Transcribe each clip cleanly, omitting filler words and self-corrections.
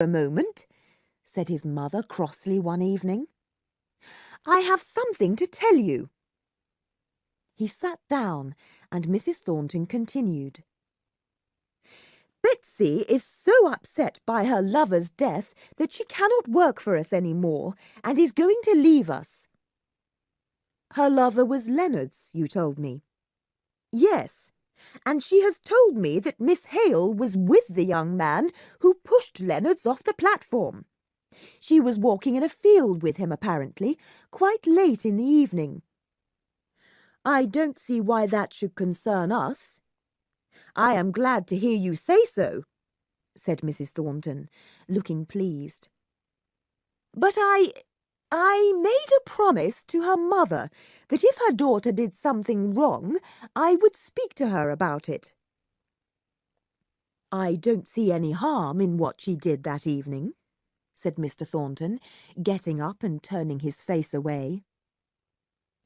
a moment," said his mother crossly one evening. "I have something to tell you." He sat down, and Mrs. Thornton continued. "Betsy is so upset by her lover's death that she cannot work for us any more, and is going to leave us." "Her lover was Leonard's, you told me." "Yes, and she has told me that Miss Hale was with the young man who pushed Leonard's off the platform. She was walking in a field with him, apparently, quite late in the evening." "I don't see why that should concern us." "I am glad to hear you say so," said Mrs. Thornton, looking pleased. "But I made a promise to her mother that if her daughter did something wrong, I would speak to her about it." "I don't see any harm in what she did that evening," said Mr. Thornton, getting up and turning his face away.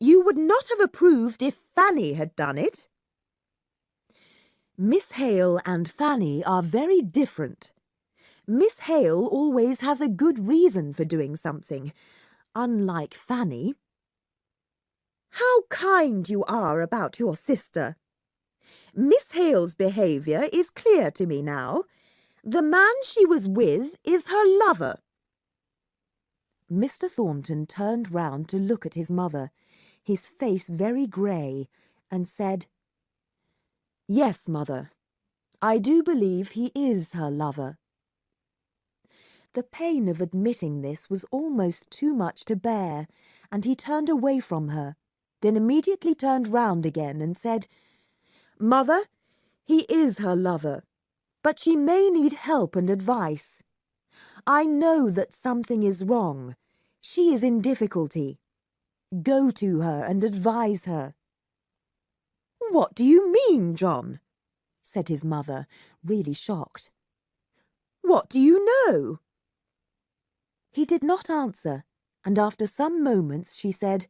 "You would not have approved if Fanny had done it." "Miss Hale and Fanny are very different. Miss Hale always has a good reason for doing something, unlike Fanny." "How kind you are about your sister! Miss Hale's behaviour is clear to me now. The man she was with is her lover." Mr. Thornton turned round to look at his mother, his face very grey, and said, "Yes, mother, I do believe he is her lover." The pain of admitting this was almost too much to bear, and he turned away from her, then immediately turned round again and said, "Mother, he is her lover, but she may need help and advice. I know that something is wrong. She is in difficulty. Go to her and advise her." "What do you mean, John?" said his mother, really shocked. "What do you know?" He did not answer, and after some moments she said,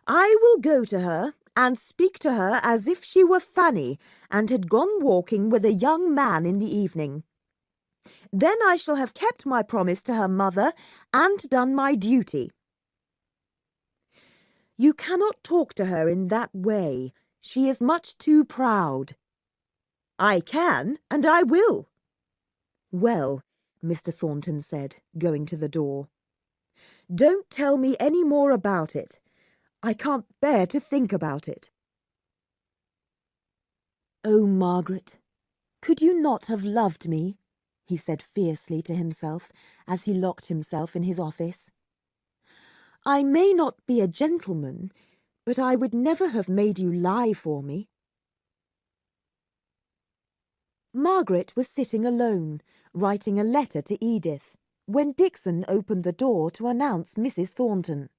"I will go to her and speak to her as if she were Fanny and had gone walking with a young man in the evening. Then I shall have kept my promise to her mother and done my duty." "You cannot talk to her in that way. She is much too proud." "I can, and I will." "Well," Mr. Thornton said, going to the door, "don't tell me any more about it. I can't bear to think about it." "Oh, Margaret, could you not have loved me?" he said fiercely to himself as he locked himself in his office. "I may not be a gentleman, but I would never have made you lie for me." Margaret was sitting alone, writing a letter to Edith, when Dixon opened the door to announce Mrs. Thornton.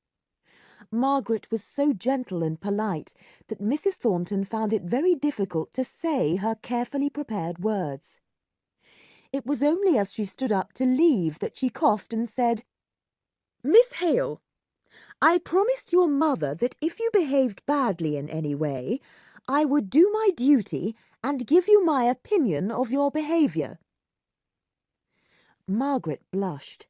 Margaret was so gentle and polite that Mrs. Thornton found it very difficult to say her carefully prepared words. It was only as she stood up to leave that she coughed and said, "Miss Hale, I promised your mother that if you behaved badly in any way, I would do my duty and give you my opinion of your behaviour." Margaret blushed.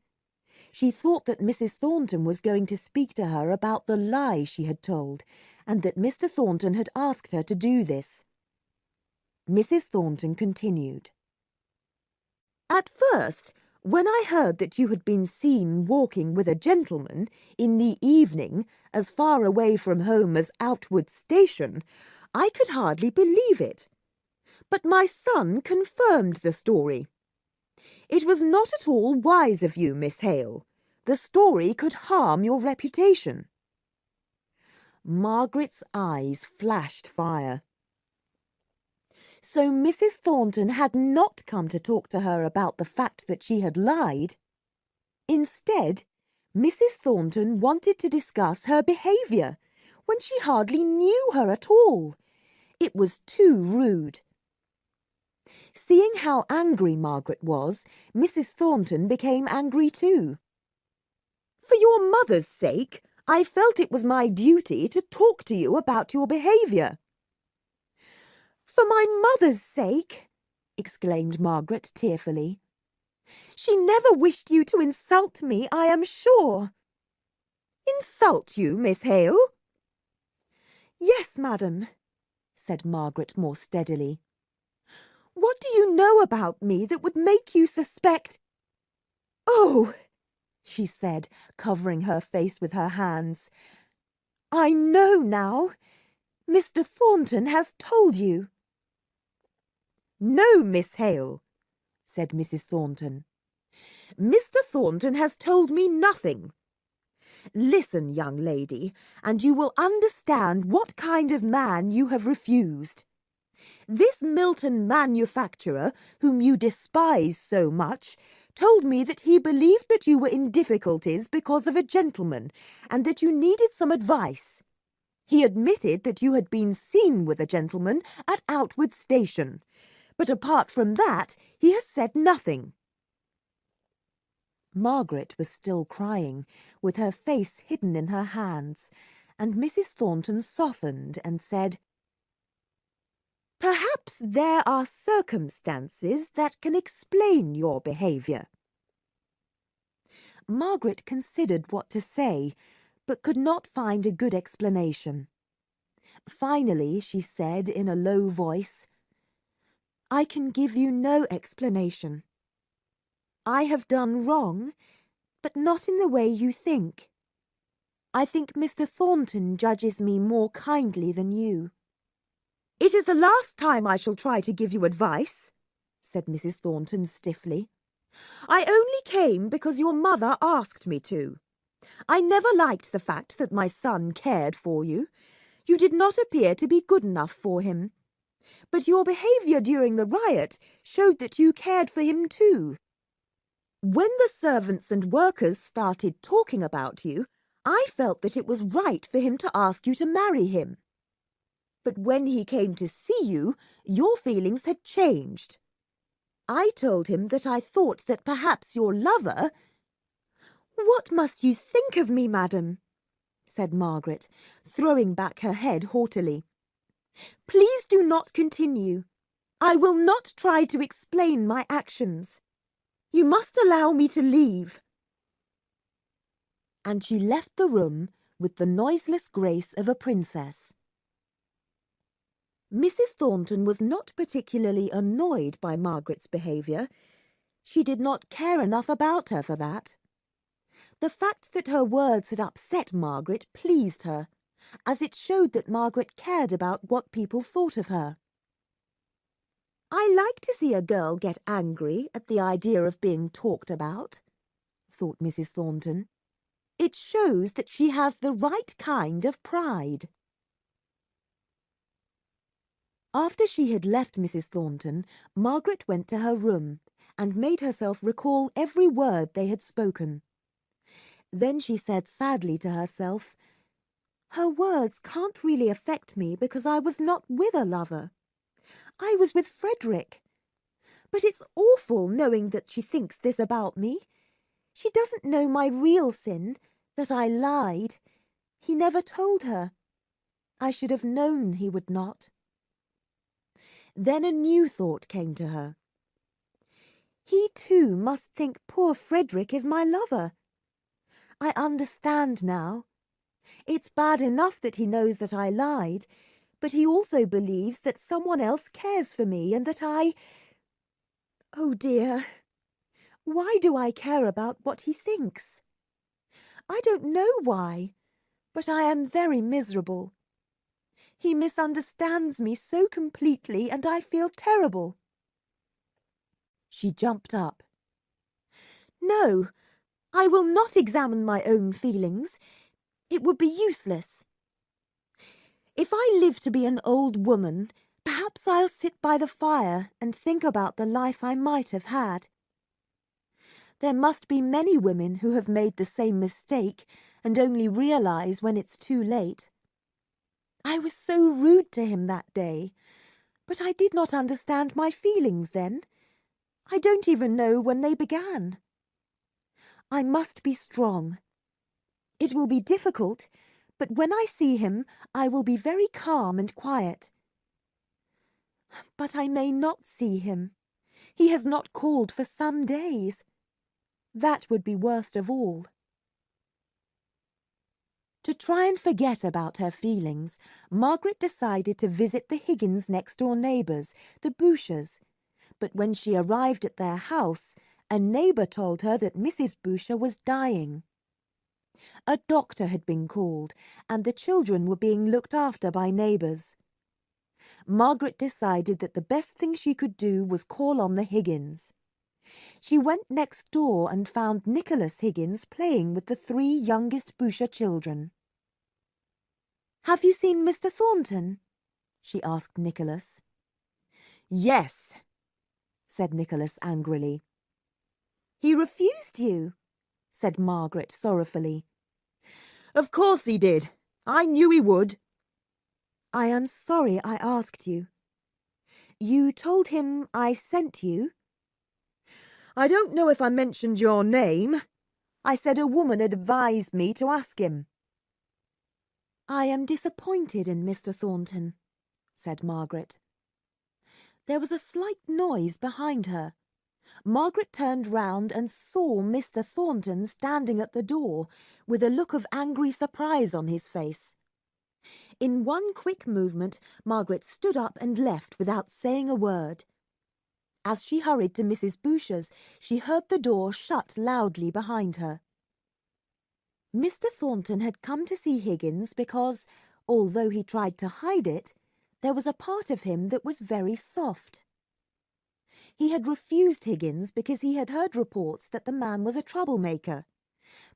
She thought that Mrs. Thornton was going to speak to her about the lie she had told, and that Mr. Thornton had asked her to do this. Mrs. Thornton continued. "At first, when I heard that you had been seen walking with a gentleman in the evening as far away from home as Outwood Station, I could hardly believe it. But my son confirmed the story. It was not at all wise of you, Miss Hale. The story could harm your reputation." Margaret's eyes flashed fire. So Mrs. Thornton had not come to talk to her about the fact that she had lied. Instead, Mrs. Thornton wanted to discuss her behaviour, when she hardly knew her at all. It was too rude. Seeing how angry Margaret was, Mrs. Thornton became angry too. "For your mother's sake, I felt it was my duty to talk to you about your behaviour." "For my mother's sake!" exclaimed Margaret tearfully. She never wished you to insult me, I am sure. Insult you, Miss Hale? Yes, madam, said Margaret more steadily. What do you know about me that would make you suspect— Oh, she said, covering her face with her hands. I know now. Mr. Thornton has told you. No, Miss Hale, said Mrs. Thornton. Mr. Thornton has told me nothing. Listen, young lady, and you will understand what kind of man you have refused. This Milton manufacturer, whom you despise so much, told me that he believed that you were in difficulties because of a gentleman, and that you needed some advice. He admitted that you had been seen with a gentleman at Outwood Station, but apart from that, he has said nothing. Margaret was still crying, with her face hidden in her hands, and Mrs. Thornton softened and said, Perhaps there are circumstances that can explain your behaviour. Margaret considered what to say, but could not find a good explanation. Finally, she said in a low voice, I can give you no explanation. I have done wrong, but not in the way you think. I think Mr. Thornton judges me more kindly than you. It is the last time I shall try to give you advice, said Mrs. Thornton stiffly. I only came because your mother asked me to. I never liked the fact that my son cared for you. You did not appear to be good enough for him. But your behaviour during the riot showed that you cared for him too. When the servants and workers started talking about you, I felt that it was right for him to ask you to marry him. But when he came to see you, your feelings had changed. I told him that I thought that perhaps your lover— What must you think of me, madam? Said Margaret, throwing back her head haughtily. Please do not continue. I will not try to explain my actions. You must allow me to leave. And she left the room with the noiseless grace of a princess. Mrs. Thornton was not particularly annoyed by Margaret's behaviour. She did not care enough about her for that. The fact that her words had upset Margaret pleased her, as it showed that Margaret cared about what people thought of her. I like to see a girl get angry at the idea of being talked about, thought Mrs. Thornton. It shows that she has the right kind of pride. After she had left Mrs. Thornton, Margaret went to her room and made herself recall every word they had spoken. Then she said sadly to herself, Her words can't really affect me because I was not with a lover. I was with Frederick. But it's awful knowing that she thinks this about me. She doesn't know my real sin, that I lied. He never told her. I should have known he would not. Then a new thought came to her. He too must think poor Frederick is my lover. I understand now. It's bad enough that he knows that I lied, but he also believes that someone else cares for me and that I— Oh dear, why do I care about what he thinks? I don't know why, but I am very miserable. He misunderstands me so completely and I feel terrible. She jumped up. No, I will not examine my own feelings. It would be useless. If I live to be an old woman, perhaps I'll sit by the fire and think about the life I might have had. There must be many women who have made the same mistake and only realise when it's too late. I was so rude to him that day, but I did not understand my feelings then. I don't even know when they began. I must be strong. It will be difficult, but when I see him, I will be very calm and quiet. But I may not see him. He has not called for some days. That would be worst of all. To try and forget about her feelings, Margaret decided to visit the Higgins' next-door neighbours, the Bouchers. But when she arrived at their house, a neighbour told her that Mrs. Boucher was dying. A doctor had been called, and the children were being looked after by neighbours. Margaret decided that the best thing she could do was call on the Higgins. She went next door and found Nicholas Higgins playing with the 3 youngest Boucher children. "Have you seen Mr. Thornton?" she asked Nicholas. "Yes," said Nicholas angrily. "He refused you," said Margaret sorrowfully. "Of course he did. I knew he would." "I am sorry I asked you. You told him I sent you?" "I don't know if I mentioned your name. I said a woman had advised me to ask him." "I am disappointed in Mr. Thornton," said Margaret. There was a slight noise behind her. Margaret turned round and saw Mr. Thornton standing at the door, with a look of angry surprise on his face. In one quick movement, Margaret stood up and left without saying a word. As she hurried to Mrs. Boucher's, she heard the door shut loudly behind her. Mr. Thornton had come to see Higgins because, although he tried to hide it, there was a part of him that was very soft. He had refused Higgins because he had heard reports that the man was a troublemaker.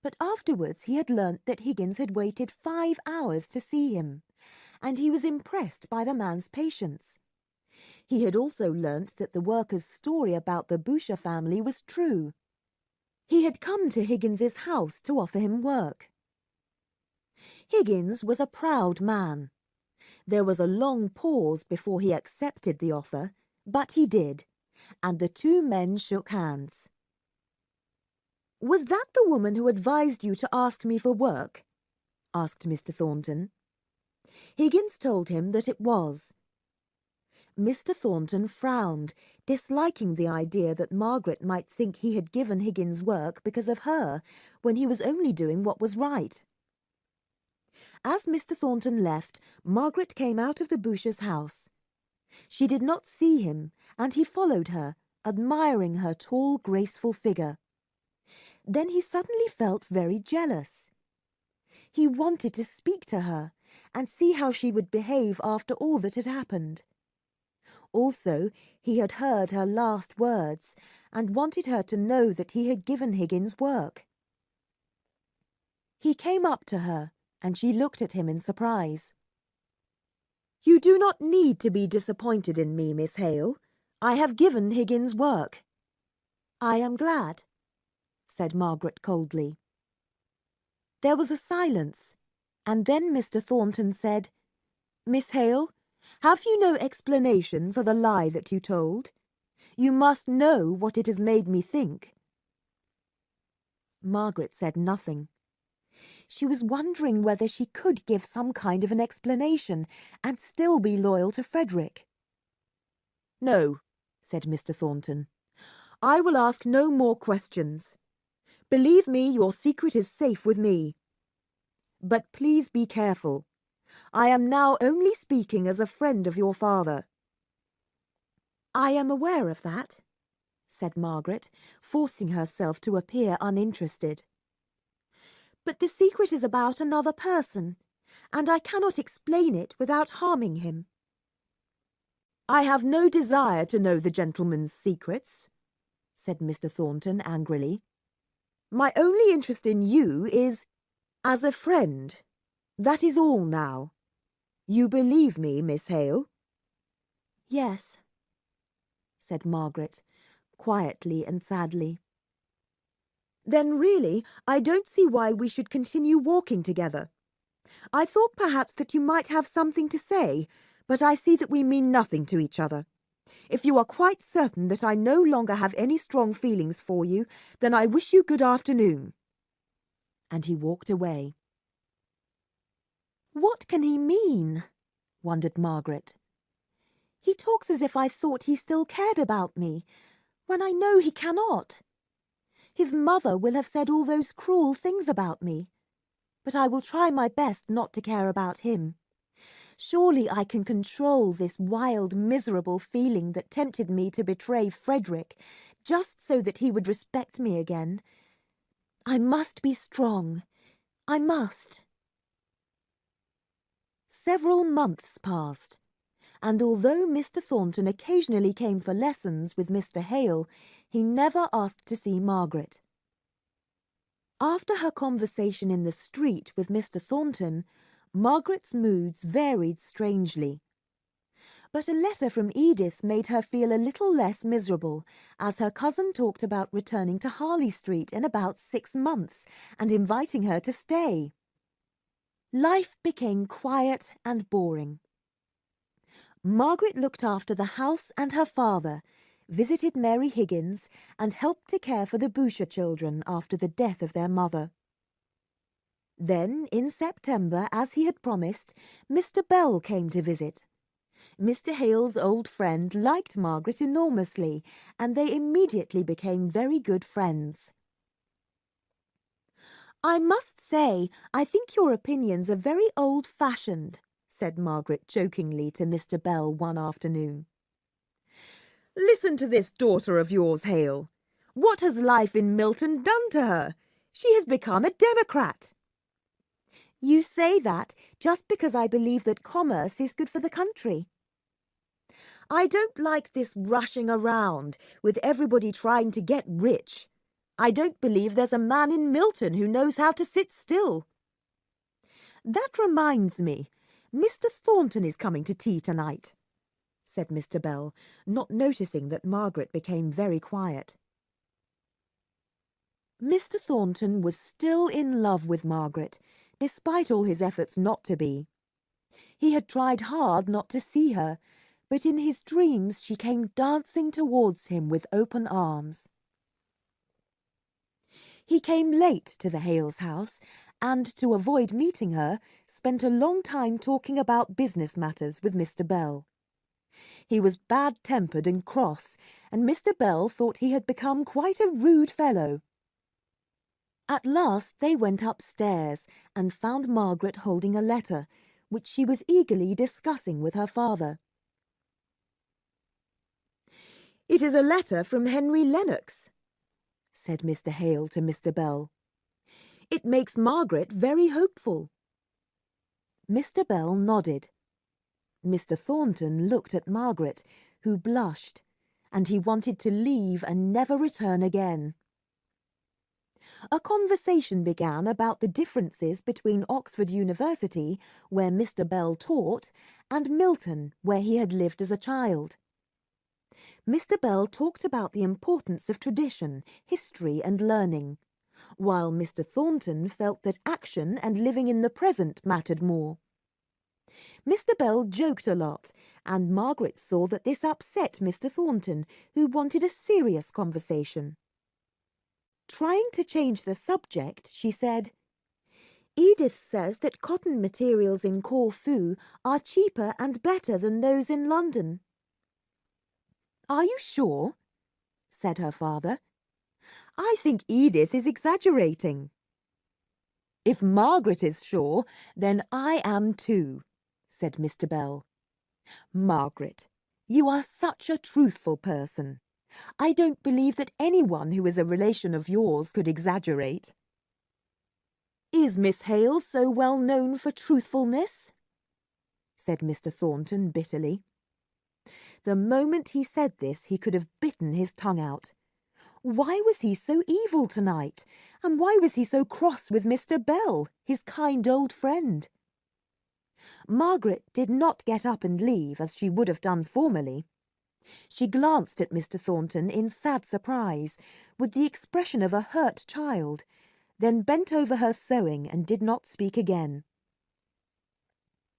But afterwards he had learnt that Higgins had waited 5 hours to see him, and he was impressed by the man's patience. He had also learnt that the worker's story about the Boucher family was true. He had come to Higgins's house to offer him work. Higgins was a proud man. There was a long pause before he accepted the offer, but he did, and the 2 men shook hands. "Was that the woman who advised you to ask me for work?" asked Mr. Thornton. Higgins told him that it was. Mr. Thornton frowned, disliking the idea that Margaret might think he had given Higgins work because of her, when he was only doing what was right. As Mr. Thornton left, Margaret came out of the Boucher's house. She did not see him, and he followed her, admiring her tall, graceful figure. Then he suddenly felt very jealous. He wanted to speak to her and see how she would behave after all that had happened. Also, he had heard her last words and wanted her to know that he had given Higgins work. He came up to her, and she looked at him in surprise. "You do not need to be disappointed in me, Miss Hale. I have given Higgins work." "I am glad," said Margaret coldly. There was a silence, and then Mr. Thornton said, "Miss Hale, have you no explanation for the lie that you told? You must know what it has made me think." Margaret said nothing. She was wondering whether she could give some kind of an explanation and still be loyal to Frederick. "No," said Mr. Thornton. "I will ask no more questions. Believe me, your secret is safe with me. But please be careful. I am now only speaking as a friend of your father." "I am aware of that," said Margaret, forcing herself to appear uninterested. "But the secret is about another person, and I cannot explain it without harming him." "I have no desire to know the gentleman's secrets," said Mr. Thornton angrily. "My only interest in you is as a friend. That is all now. You believe me, Miss Hale?" "Yes," said Margaret, quietly and sadly. "Then really, I don't see why we should continue walking together. I thought perhaps that you might have something to say, but I see that we mean nothing to each other. If you are quite certain that I no longer have any strong feelings for you, then I wish you good afternoon." And he walked away. "What can he mean?" wondered Margaret. "He talks as if I thought he still cared about me, when I know he cannot. His mother will have said all those cruel things about me, but I will try my best not to care about him. Surely I can control this wild, miserable feeling that tempted me to betray Frederick, just so that he would respect me again. I must be strong. I must. Several months passed, and although Mr. Thornton occasionally came for lessons with Mr. Hale, he never asked to see Margaret. After her conversation in the street with Mr. Thornton, Margaret's moods varied strangely. But a letter from Edith made her feel a little less miserable, as her cousin talked about returning to Harley Street in about 6 months and inviting her to stay. Life became quiet and boring. Margaret looked after the house and her father, visited Mary Higgins, and helped to care for the Boucher children after the death of their mother. Then, in September, as he had promised, Mr. Bell came to visit. Mr. Hale's old friend liked Margaret enormously, and they immediately became very good friends. "I must say, I think your opinions are very old-fashioned," said Margaret jokingly to Mr. Bell one afternoon. "Listen to this daughter of yours, Hale. What has life in Milton done to her? She has become a Democrat." "You say that just because I believe that commerce is good for the country." "I don't like this rushing around, with everybody trying to get rich. I don't believe there's a man in Milton who knows how to sit still." "That reminds me, Mr. Thornton is coming to tea tonight," said Mr. Bell, not noticing that Margaret became very quiet. Mr. Thornton was still in love with Margaret, despite all his efforts not to be. He had tried hard not to see her, but in his dreams she came dancing towards him with open arms. He came late to the Hales' house, and, to avoid meeting her, spent a long time talking about business matters with Mr. Bell. He was bad-tempered and cross, and Mr. Bell thought he had become quite a rude fellow. At last they went upstairs and found Margaret holding a letter, which she was eagerly discussing with her father. "It is a letter from Henry Lennox," said Mr. Hale to Mr. Bell. "It makes Margaret very hopeful." Mr. Bell nodded. Mr. Thornton looked at Margaret, who blushed, and he wanted to leave and never return again. A conversation began about the differences between Oxford University, where Mr. Bell taught, and Milton, where he had lived as a child. Mr. Bell talked about the importance of tradition, history and learning, while Mr. Thornton felt that action and living in the present mattered more. Mr. Bell joked a lot, and Margaret saw that this upset Mr. Thornton, who wanted a serious conversation. Trying to change the subject, she said, "Edith says that cotton materials in Corfu are cheaper and better than those in London." "Are you sure?" said her father. "I think Edith is exaggerating." "If Margaret is sure, then I am too," said Mr. Bell. "Margaret, you are such a truthful person. I don't believe that anyone who is a relation of yours could exaggerate." "Is Miss Hale so well known for truthfulness?" said Mr. Thornton bitterly. The moment he said this, he could have bitten his tongue out. Why was he so evil tonight? And why was he so cross with Mr. Bell, his kind old friend? Margaret did not get up and leave, as she would have done formerly. She glanced at Mr. Thornton in sad surprise, with the expression of a hurt child, then bent over her sewing and did not speak again.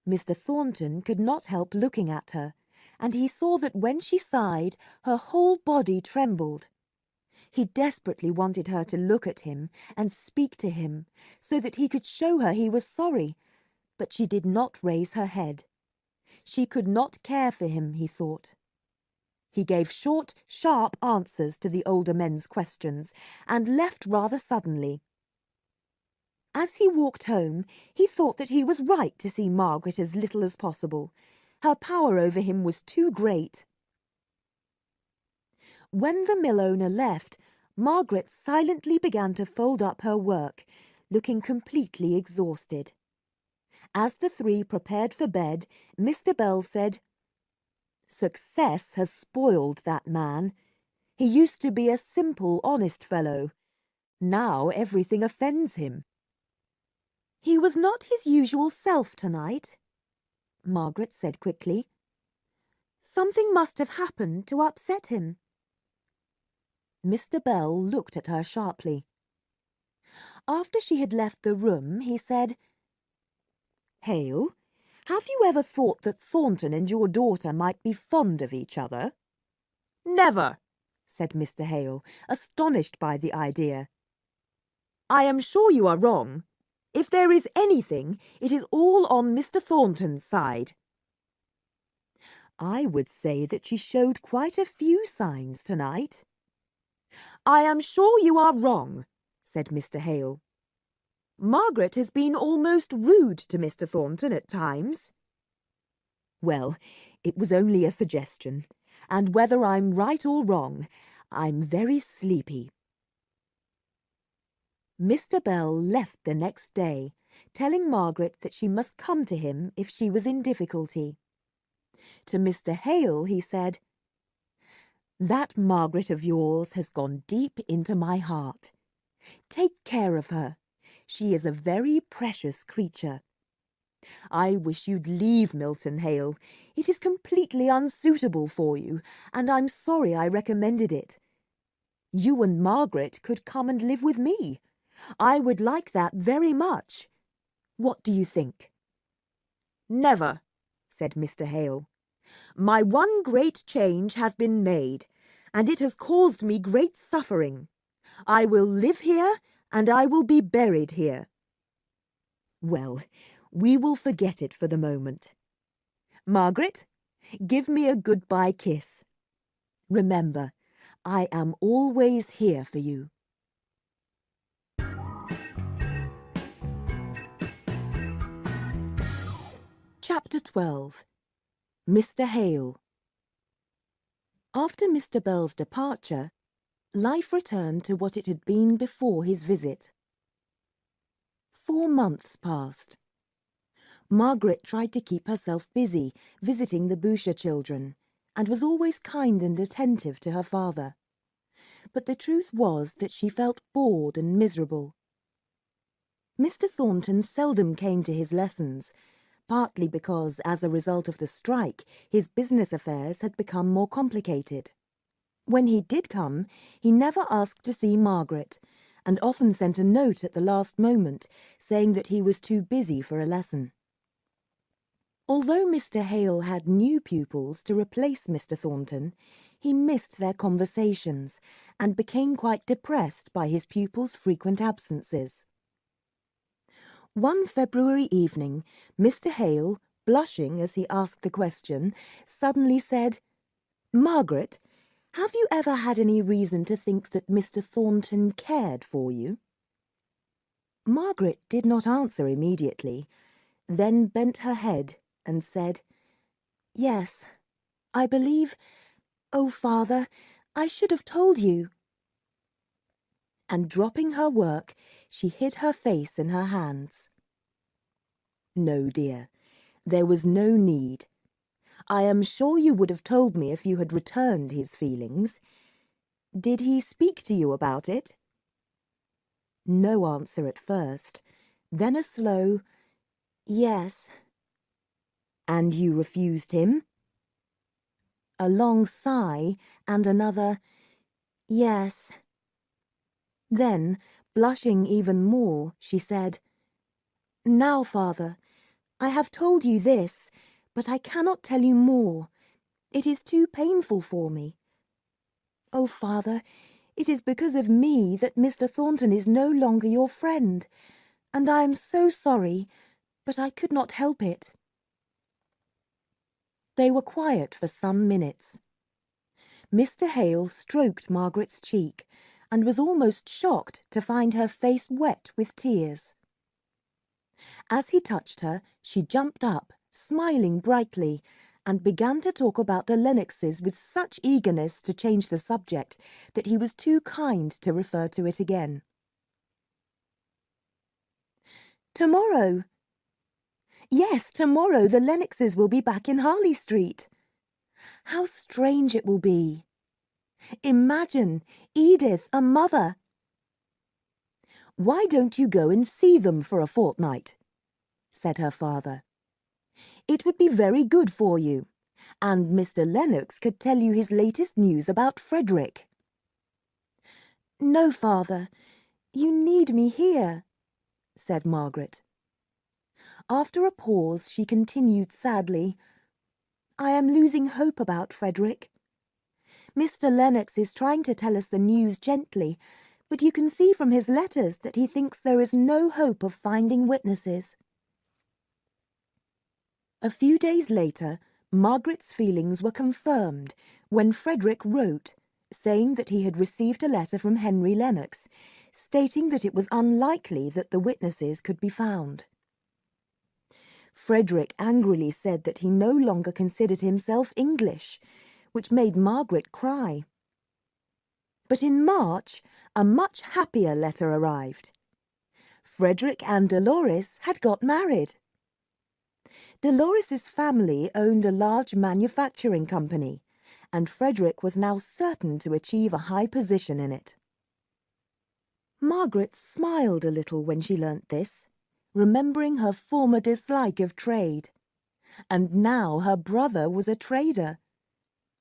Mr. Thornton could not help looking at her, and he saw that when she sighed, her whole body trembled. He desperately wanted her to look at him and speak to him, so that he could show her he was sorry, but she did not raise her head. She could not care for him, he thought. He gave short, sharp answers to the older men's questions and left rather suddenly. As he walked home, he thought that he was right to see Margaret as little as possible. Her power over him was too great. When the mill owner left, Margaret silently began to fold up her work, looking completely exhausted. As the three prepared for bed, Mr. Bell said, "Success has spoiled that man. He used to be a simple, honest fellow. Now everything offends him." "He was not his usual self tonight," Margaret said quickly. "Something must have happened to upset him." Mr. Bell looked at her sharply. After she had left the room, he said, "Hale, have you ever thought that Thornton and your daughter might be fond of each other?" "Never," said Mr. Hale, astonished by the idea. "I am sure you are wrong. If there is anything, it is all on Mr. Thornton's side." "I would say that she showed quite a few signs tonight." "I am sure you are wrong," said Mr. Hale. "Margaret has been almost rude to Mr. Thornton at times." "Well, it was only a suggestion, and whether I'm right or wrong, I'm very sleepy." Mr. Bell left the next day, telling Margaret that she must come to him if she was in difficulty. To Mr. Hale he said, "That Margaret of yours has gone deep into my heart. Take care of her. She is a very precious creature. I wish you'd leave Milton, Hale. It is completely unsuitable for you, and I'm sorry I recommended it. You and Margaret could come and live with me. I would like that very much. What do you think?" "Never," said Mr. Hale. "My one great change has been made, and it has caused me great suffering. I will live here, and I will be buried here." "Well, we will forget it for the moment. Margaret, give me a goodbye kiss. Remember, I am always here for you." Chapter 12. Mr. Hale. After Mr. Bell's departure, life returned to what it had been before his visit. 4 months passed. Margaret tried to keep herself busy, visiting the Boucher children, and was always kind and attentive to her father. But the truth was that she felt bored and miserable. Mr. Thornton seldom came to his lessons, partly because, as a result of the strike, his business affairs had become more complicated. When he did come, he never asked to see Margaret, and often sent a note at the last moment, saying that he was too busy for a lesson. Although Mr. Hale had new pupils to replace Mr. Thornton, he missed their conversations, and became quite depressed by his pupils' frequent absences. One February evening, Mr. Hale, blushing as he asked the question, suddenly said, "Margaret, have you ever had any reason to think that Mr. Thornton cared for you?" Margaret did not answer immediately, then bent her head and said, "Yes, I believe... Oh, father, I should have told you." And dropping her work, she hid her face in her hands. "No, dear, there was no need. I am sure you would have told me if you had returned his feelings. Did he speak to you about it?" No answer at first, then a slow, "Yes." "And you refused him?" A long sigh and another, "Yes." Then, blushing even more, she said, "Now, father, I have told you this, but I cannot tell you more. It is too painful for me. Oh, father, it is because of me that Mr. Thornton is no longer your friend, and I am so sorry, but I could not help it." They were quiet for some minutes. Mr. Hale stroked Margaret's cheek and was almost shocked to find her face wet with tears. As he touched her, she jumped up, smiling brightly, and began to talk about the Lennoxes with such eagerness to change the subject that he was too kind to refer to it again. "Tomorrow." "Yes, tomorrow the Lennoxes will be back in Harley Street. How strange it will be. Imagine, Edith a mother." "Why don't you go and see them for a fortnight?" said her father. "It would be very good for you, and Mr. Lennox could tell you his latest news about Frederick." "No, father, you need me here," said Margaret. After a pause, she continued sadly, "I am losing hope about Frederick. Mr. Lennox is trying to tell us the news gently, but you can see from his letters that he thinks there is no hope of finding witnesses." A few days later, Margaret's feelings were confirmed when Frederick wrote, saying that he had received a letter from Henry Lennox, stating that it was unlikely that the witnesses could be found. Frederick angrily said that he no longer considered himself English, which made Margaret cry. But in March, a much happier letter arrived. Frederick and Dolores had got married. Dolores's family owned a large manufacturing company, and Frederick was now certain to achieve a high position in it. Margaret smiled a little when she learnt this, remembering her former dislike of trade. And now her brother was a trader.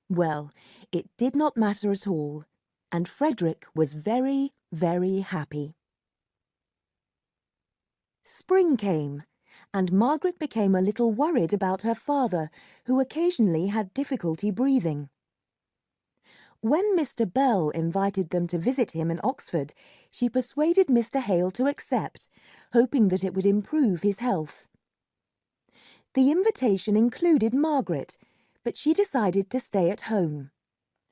Well, it did not matter at all, and Frederick was very, very happy. Spring came, and Margaret became a little worried about her father, who occasionally had difficulty breathing. When Mr. Bell invited them to visit him in Oxford, she persuaded Mr. Hale to accept, hoping that it would improve his health. The invitation included Margaret, but she decided to stay at home.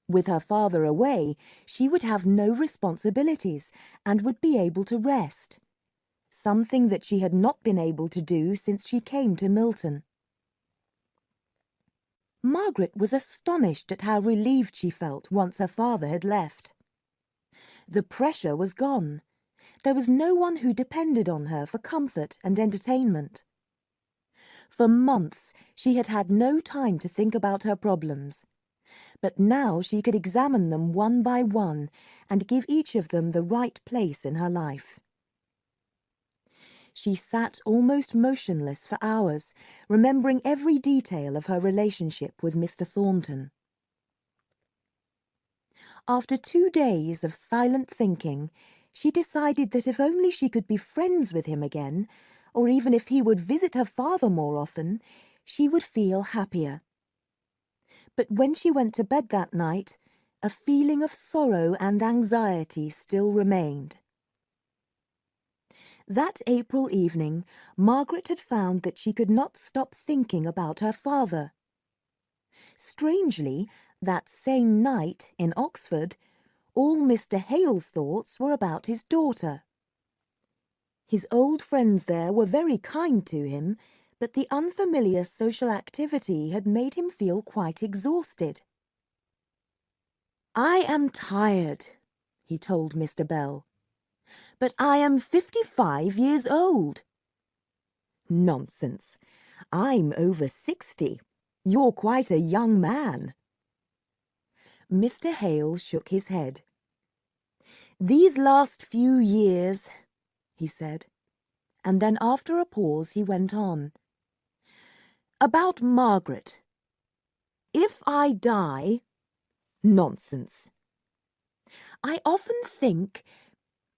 With her father away, she would have no responsibilities and would be able to rest, something that she had not been able to do since she came to Milton. Margaret was astonished at how relieved she felt once her father had left. The pressure was gone. There was no one who depended on her for comfort and entertainment. For months she had had no time to think about her problems, but now she could examine them one by one and give each of them the right place in her life. She sat almost motionless for hours, remembering every detail of her relationship with Mr. Thornton. After 2 days of silent thinking, she decided that if only she could be friends with him again, or even if he would visit her father more often, she would feel happier. But when she went to bed that night, a feeling of sorrow and anxiety still remained. That April evening, Margaret had found that she could not stop thinking about her father. Strangely, that same night in Oxford, all Mr. Hale's thoughts were about his daughter. His old friends there were very kind to him, but the unfamiliar social activity had made him feel quite exhausted. "I am tired," he told Mr. Bell. "But I am 55 years old." "Nonsense. I'm over 60. You're quite a young man." Mr. Hale shook his head. "These last few years," he said, and then after a pause he went on. "About Margaret. If I die—" "Nonsense." "I often think,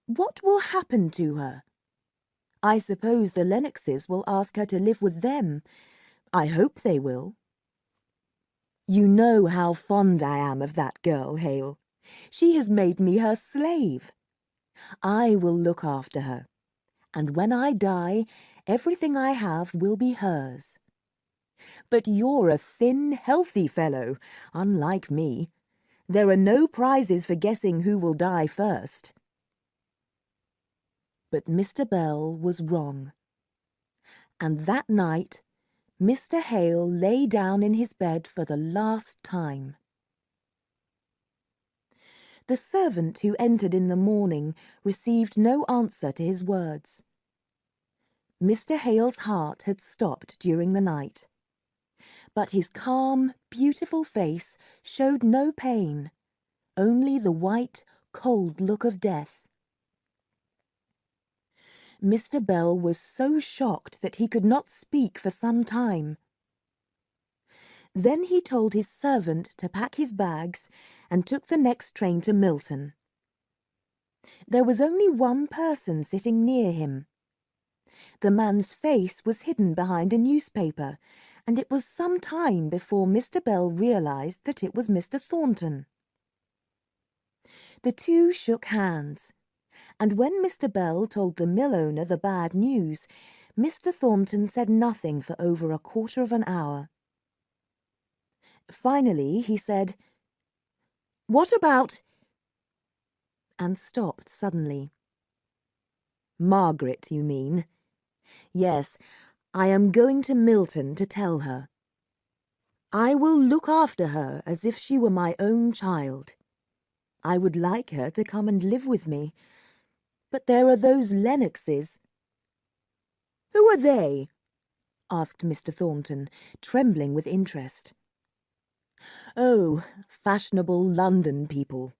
what will happen to her? I suppose the Lennoxes will ask her to live with them. I hope they will. You know how fond I am of that girl, Hale. She has made me her slave. I will look after her, and when I die, everything I have will be hers. But you're a thin, healthy fellow, unlike me. There are no prizes for guessing who will die first. But Mr. Bell was wrong. And that night, Mr. Hale lay down in his bed for the last time. The servant who entered in the morning received no answer to his words. Mr. Hale's heart had stopped during the night, but his calm, beautiful face showed no pain, only the white, cold look of death. Mr. Bell was so shocked that he could not speak for some time. Then he told his servant to pack his bags and took the next train to Milton. There was only one person sitting near him. The man's face was hidden behind a newspaper, and it was some time before Mr. Bell realized that it was Mr. Thornton. The two shook hands, and when Mr. Bell told the mill owner the bad news, Mr. Thornton said nothing for over a quarter of an hour. Finally, he said, "What about—" and stopped suddenly. "Margaret, you mean? Yes, I am going to Milton to tell her. I will look after her as if she were my own child. I would like her to come and live with me. But there are those Lennoxes." "Who are they?" asked Mr. Thornton, trembling with interest. "Oh, fashionable London people.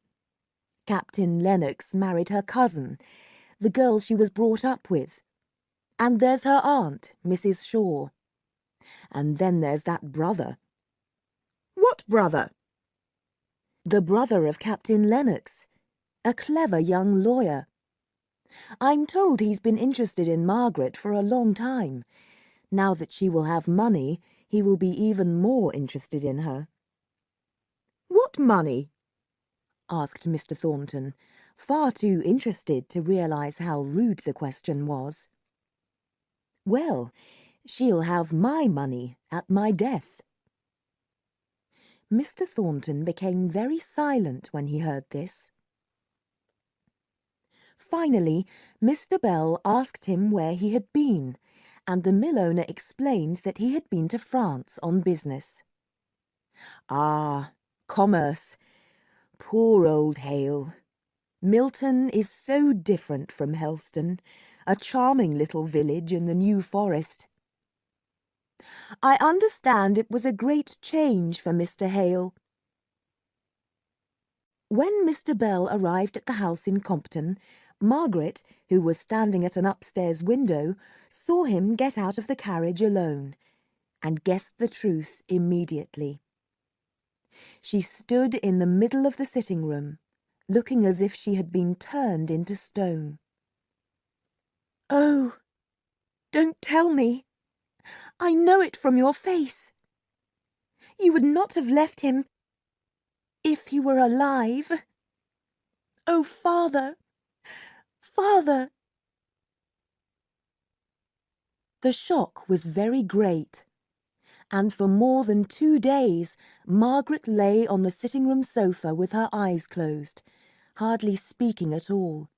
Captain Lennox married her cousin, the girl she was brought up with. And there's her aunt, Mrs. Shaw. And then there's that brother." "What brother?" "The brother of Captain Lennox, a clever young lawyer. I'm told he's been interested in Margaret for a long time. Now that she will have money, he will be even more interested in her." "What money?" asked Mr. Thornton, far too interested to realize how rude the question was. "Well, she'll have my money at my death." Mr. Thornton became very silent when he heard this. Finally, Mr. Bell asked him where he had been, and the mill owner explained that he had been to France on business. "Ah, commerce. Poor old Hale. Milton is so different from Helston, a charming little village in the New Forest." "I understand it was a great change for Mr. Hale." When Mr. Bell arrived at the house in Compton, Margaret, who was standing at an upstairs window, saw him get out of the carriage alone, and guessed the truth immediately. She stood in the middle of the sitting-room, looking as if she had been turned into stone. "Oh, don't tell me! I know it from your face. You would not have left him if he were alive. Oh, father! Father!" The shock was very great, and for more than 2 days Margaret lay on the sitting-room sofa with her eyes closed, hardly speaking at all.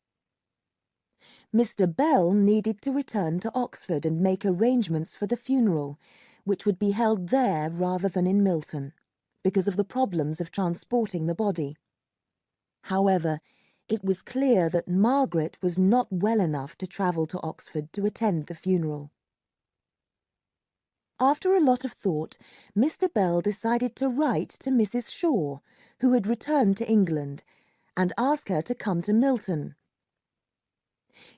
Mr. Bell needed to return to Oxford and make arrangements for the funeral, which would be held there rather than in Milton, because of the problems of transporting the body. However, it was clear that Margaret was not well enough to travel to Oxford to attend the funeral. After a lot of thought, Mr. Bell decided to write to Mrs. Shaw, who had returned to England, and ask her to come to Milton.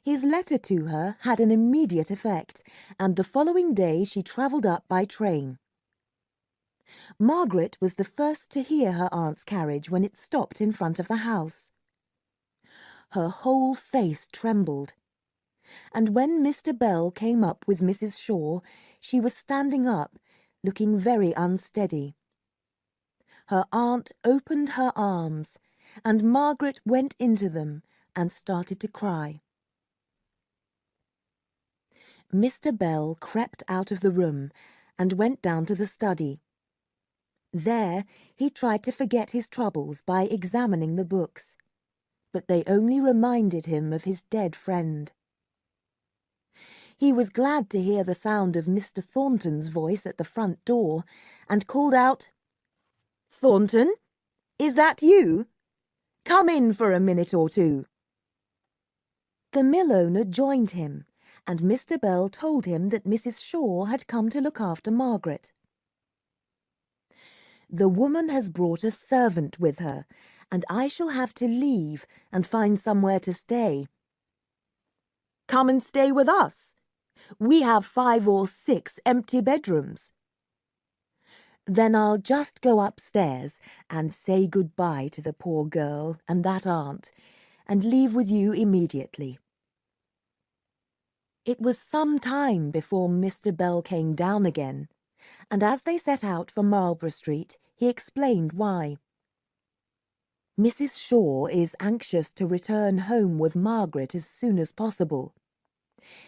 His letter to her had an immediate effect, and the following day she travelled up by train. Margaret was the first to hear her aunt's carriage when it stopped in front of the house. Her whole face trembled, and when Mr. Bell came up with Mrs. Shaw, she was standing up, looking very unsteady. Her aunt opened her arms, and Margaret went into them and started to cry. Mr. Bell crept out of the room and went down to the study. There he tried to forget his troubles by examining the books, but they only reminded him of his dead friend. He was glad to hear the sound of Mr. Thornton's voice at the front door, and called out, "Thornton, is that you? Come in for a minute or two." The mill owner joined him, and Mr. Bell told him that Mrs. Shaw had come to look after Margaret. "The woman has brought a servant with her, and I shall have to leave and find somewhere to stay." "Come and stay with us. We have 5 or 6 empty bedrooms." "Then I'll just go upstairs and say good-bye to the poor girl and that aunt, and leave with you immediately." It was some time before Mr. Bell came down again, and as they set out for Marlborough Street, he explained why. "Mrs. Shaw is anxious to return home with Margaret as soon as possible.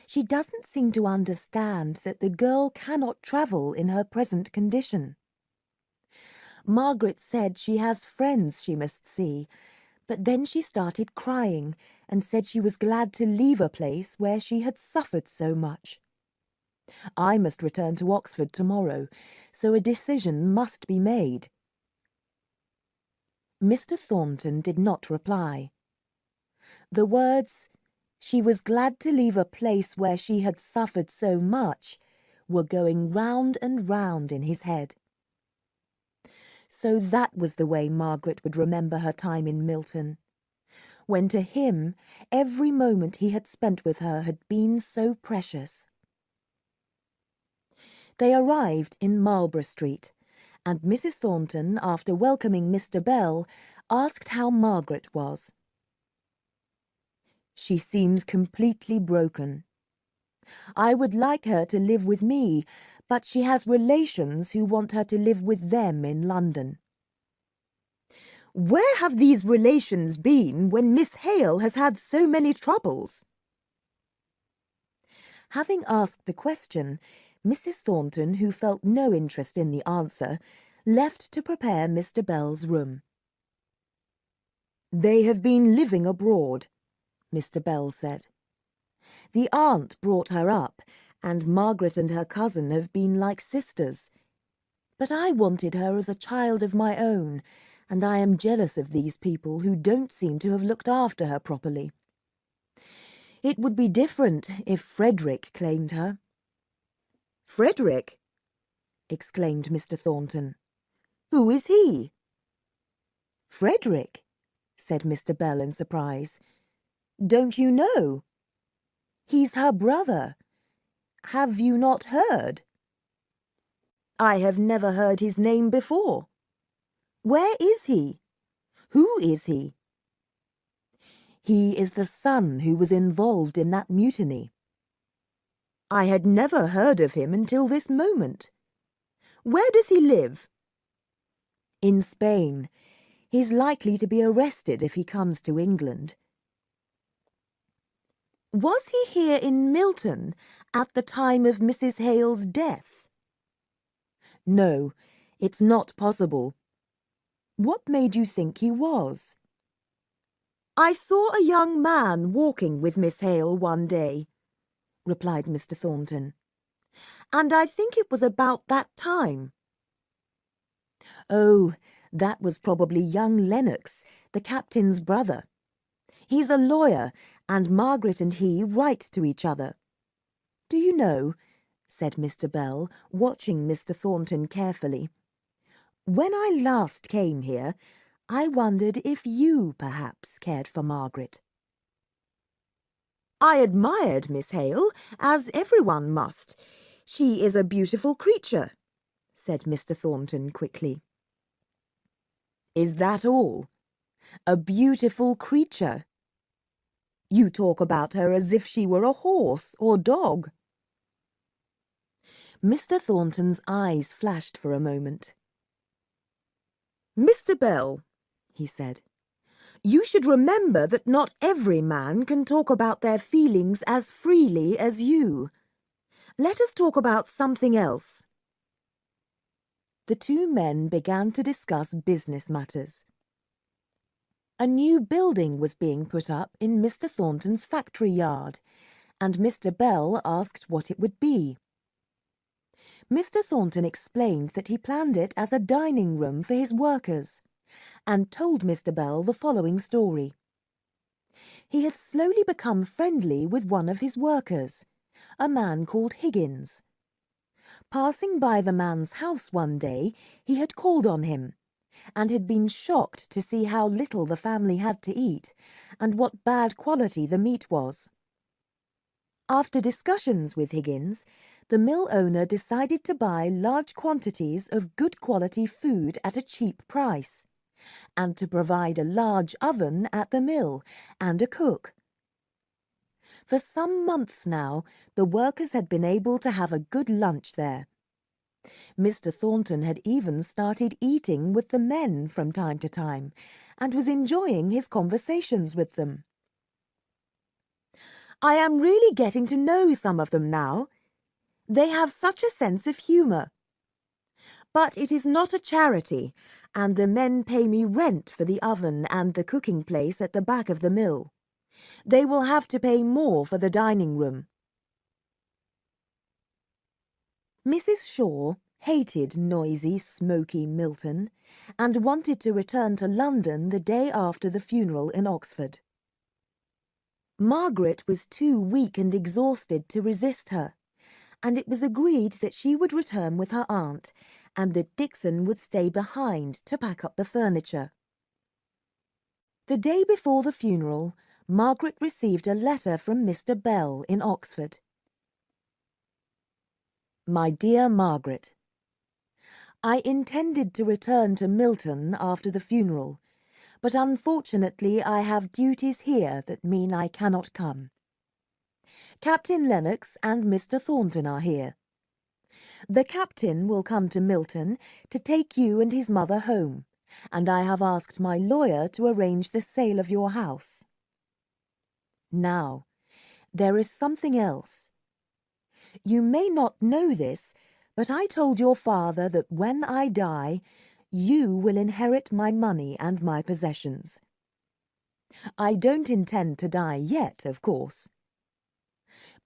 She doesn't seem to understand that the girl cannot travel in her present condition. Margaret said she has friends she must see, but then she started crying and said she was glad to leave a place where she had suffered so much. I must return to Oxford tomorrow, so a decision must be made." Mr. Thornton did not reply. The words, "She was glad to leave a place where she had suffered so much," were going round and round in his head. So that was the way Margaret would remember her time in Milton, when to him every moment he had spent with her had been so precious. They arrived in Marlborough Street, and Mrs. Thornton, after welcoming Mr. Bell, asked how Margaret was. "She seems completely broken. I would like her to live with me, but she has relations who want her to live with them in London." "Where have these relations been when Miss Hale has had so many troubles?" Having asked the question, Mrs. Thornton, who felt no interest in the answer, left to prepare Mr. Bell's room. "They have been living abroad," Mr. Bell said. "The aunt brought her up, and Margaret and her cousin have been like sisters. But I wanted her as a child of my own, and I am jealous of these people who don't seem to have looked after her properly. It would be different if Frederick claimed her." "Frederick?" exclaimed Mr. Thornton. "Who is he?" "Frederick?" said Mr. Bell in surprise. "Don't you know? He's her brother. Have you not heard?" "I have never heard his name before. Where is he? Who is he?" "He is the son who was involved in that mutiny." "I had never heard of him until this moment. Where does he live?" "In Spain. He's likely to be arrested if he comes to England." "Was he here in Milton at the time of Mrs. Hale's death?" "No, it's not possible. What made you think he was?" "I saw a young man walking with Miss Hale one day," replied Mr. Thornton, "and I think it was about that time." "Oh, that was probably young Lennox, the captain's brother. He's a lawyer, and Margaret and he write to each other. Do you know," said Mr. Bell, watching Mr. Thornton carefully, "when I last came here, I wondered if you perhaps cared for Margaret." "I admired Miss Hale, as everyone must. She is a beautiful creature," said Mr. Thornton quickly. "Is that all? A beautiful creature? You talk about her as if she were a horse or dog." Mr. Thornton's eyes flashed for a moment. "Mr. Bell," he said, "you should remember that not every man can talk about their feelings as freely as you. Let us talk about something else." The two men began to discuss business matters. A new building was being put up in Mr. Thornton's factory yard, and Mr. Bell asked what it would be. Mr. Thornton explained that he planned it as a dining room for his workers, and told Mr. Bell the following story. He had slowly become friendly with one of his workers, a man called Higgins. Passing by the man's house one day, he had called on him, and had been shocked to see how little the family had to eat, and what bad quality the meat was. After discussions with Higgins, the mill owner decided to buy large quantities of good quality food at a cheap price, and to provide a large oven at the mill and a cook. For some months now, the workers had been able to have a good lunch there. Mr. Thornton had even started eating with the men from time to time, and was enjoying his conversations with them. "I am really getting to know some of them now. They have such a sense of humour. But it is not a charity, and the men pay me rent for the oven and the cooking place at the back of the mill. They will have to pay more for the dining room." Mrs. Shaw hated noisy, smoky Milton, and wanted to return to London the day after the funeral in Oxford. Margaret was too weak and exhausted to resist her, and it was agreed that she would return with her aunt, and that Dixon would stay behind to pack up the furniture. The day before the funeral, Margaret received a letter from Mr. Bell in Oxford. My dear Margaret, I intended to return to Milton after the funeral, but unfortunately I have duties here that mean I cannot come. Captain Lennox and Mr. Thornton are here. The captain will come to Milton to take you and his mother home, and I have asked my lawyer to arrange the sale of your house. Now, there is something else. You may not know this, but I told your father that when I die, you will inherit my money and my possessions. I don't intend to die yet, of course.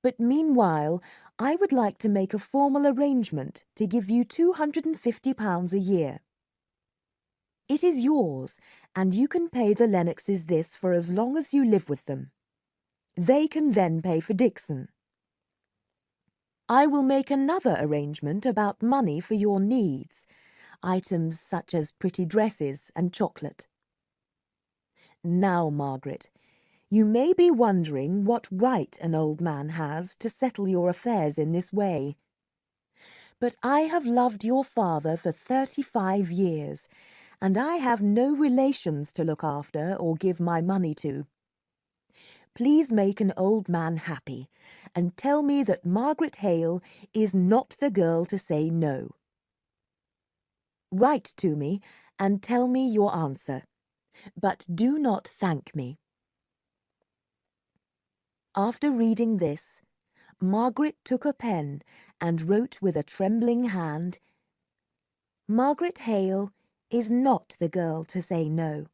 But meanwhile, I would like to make a formal arrangement to give you £250 a year. It is yours, and you can pay the Lennoxes this for as long as you live with them. They can then pay for Dixon. I will make another arrangement about money for your needs, items such as pretty dresses and chocolate. Now, Margaret, you may be wondering what right an old man has to settle your affairs in this way. But I have loved your father for 35 years, and I have no relations to look after or give my money to. Please make an old man happy, and tell me that Margaret Hale is not the girl to say no. Write to me and tell me your answer, but do not thank me. After reading this, Margaret took a pen and wrote with a trembling hand, Margaret Hale is not the girl to say no.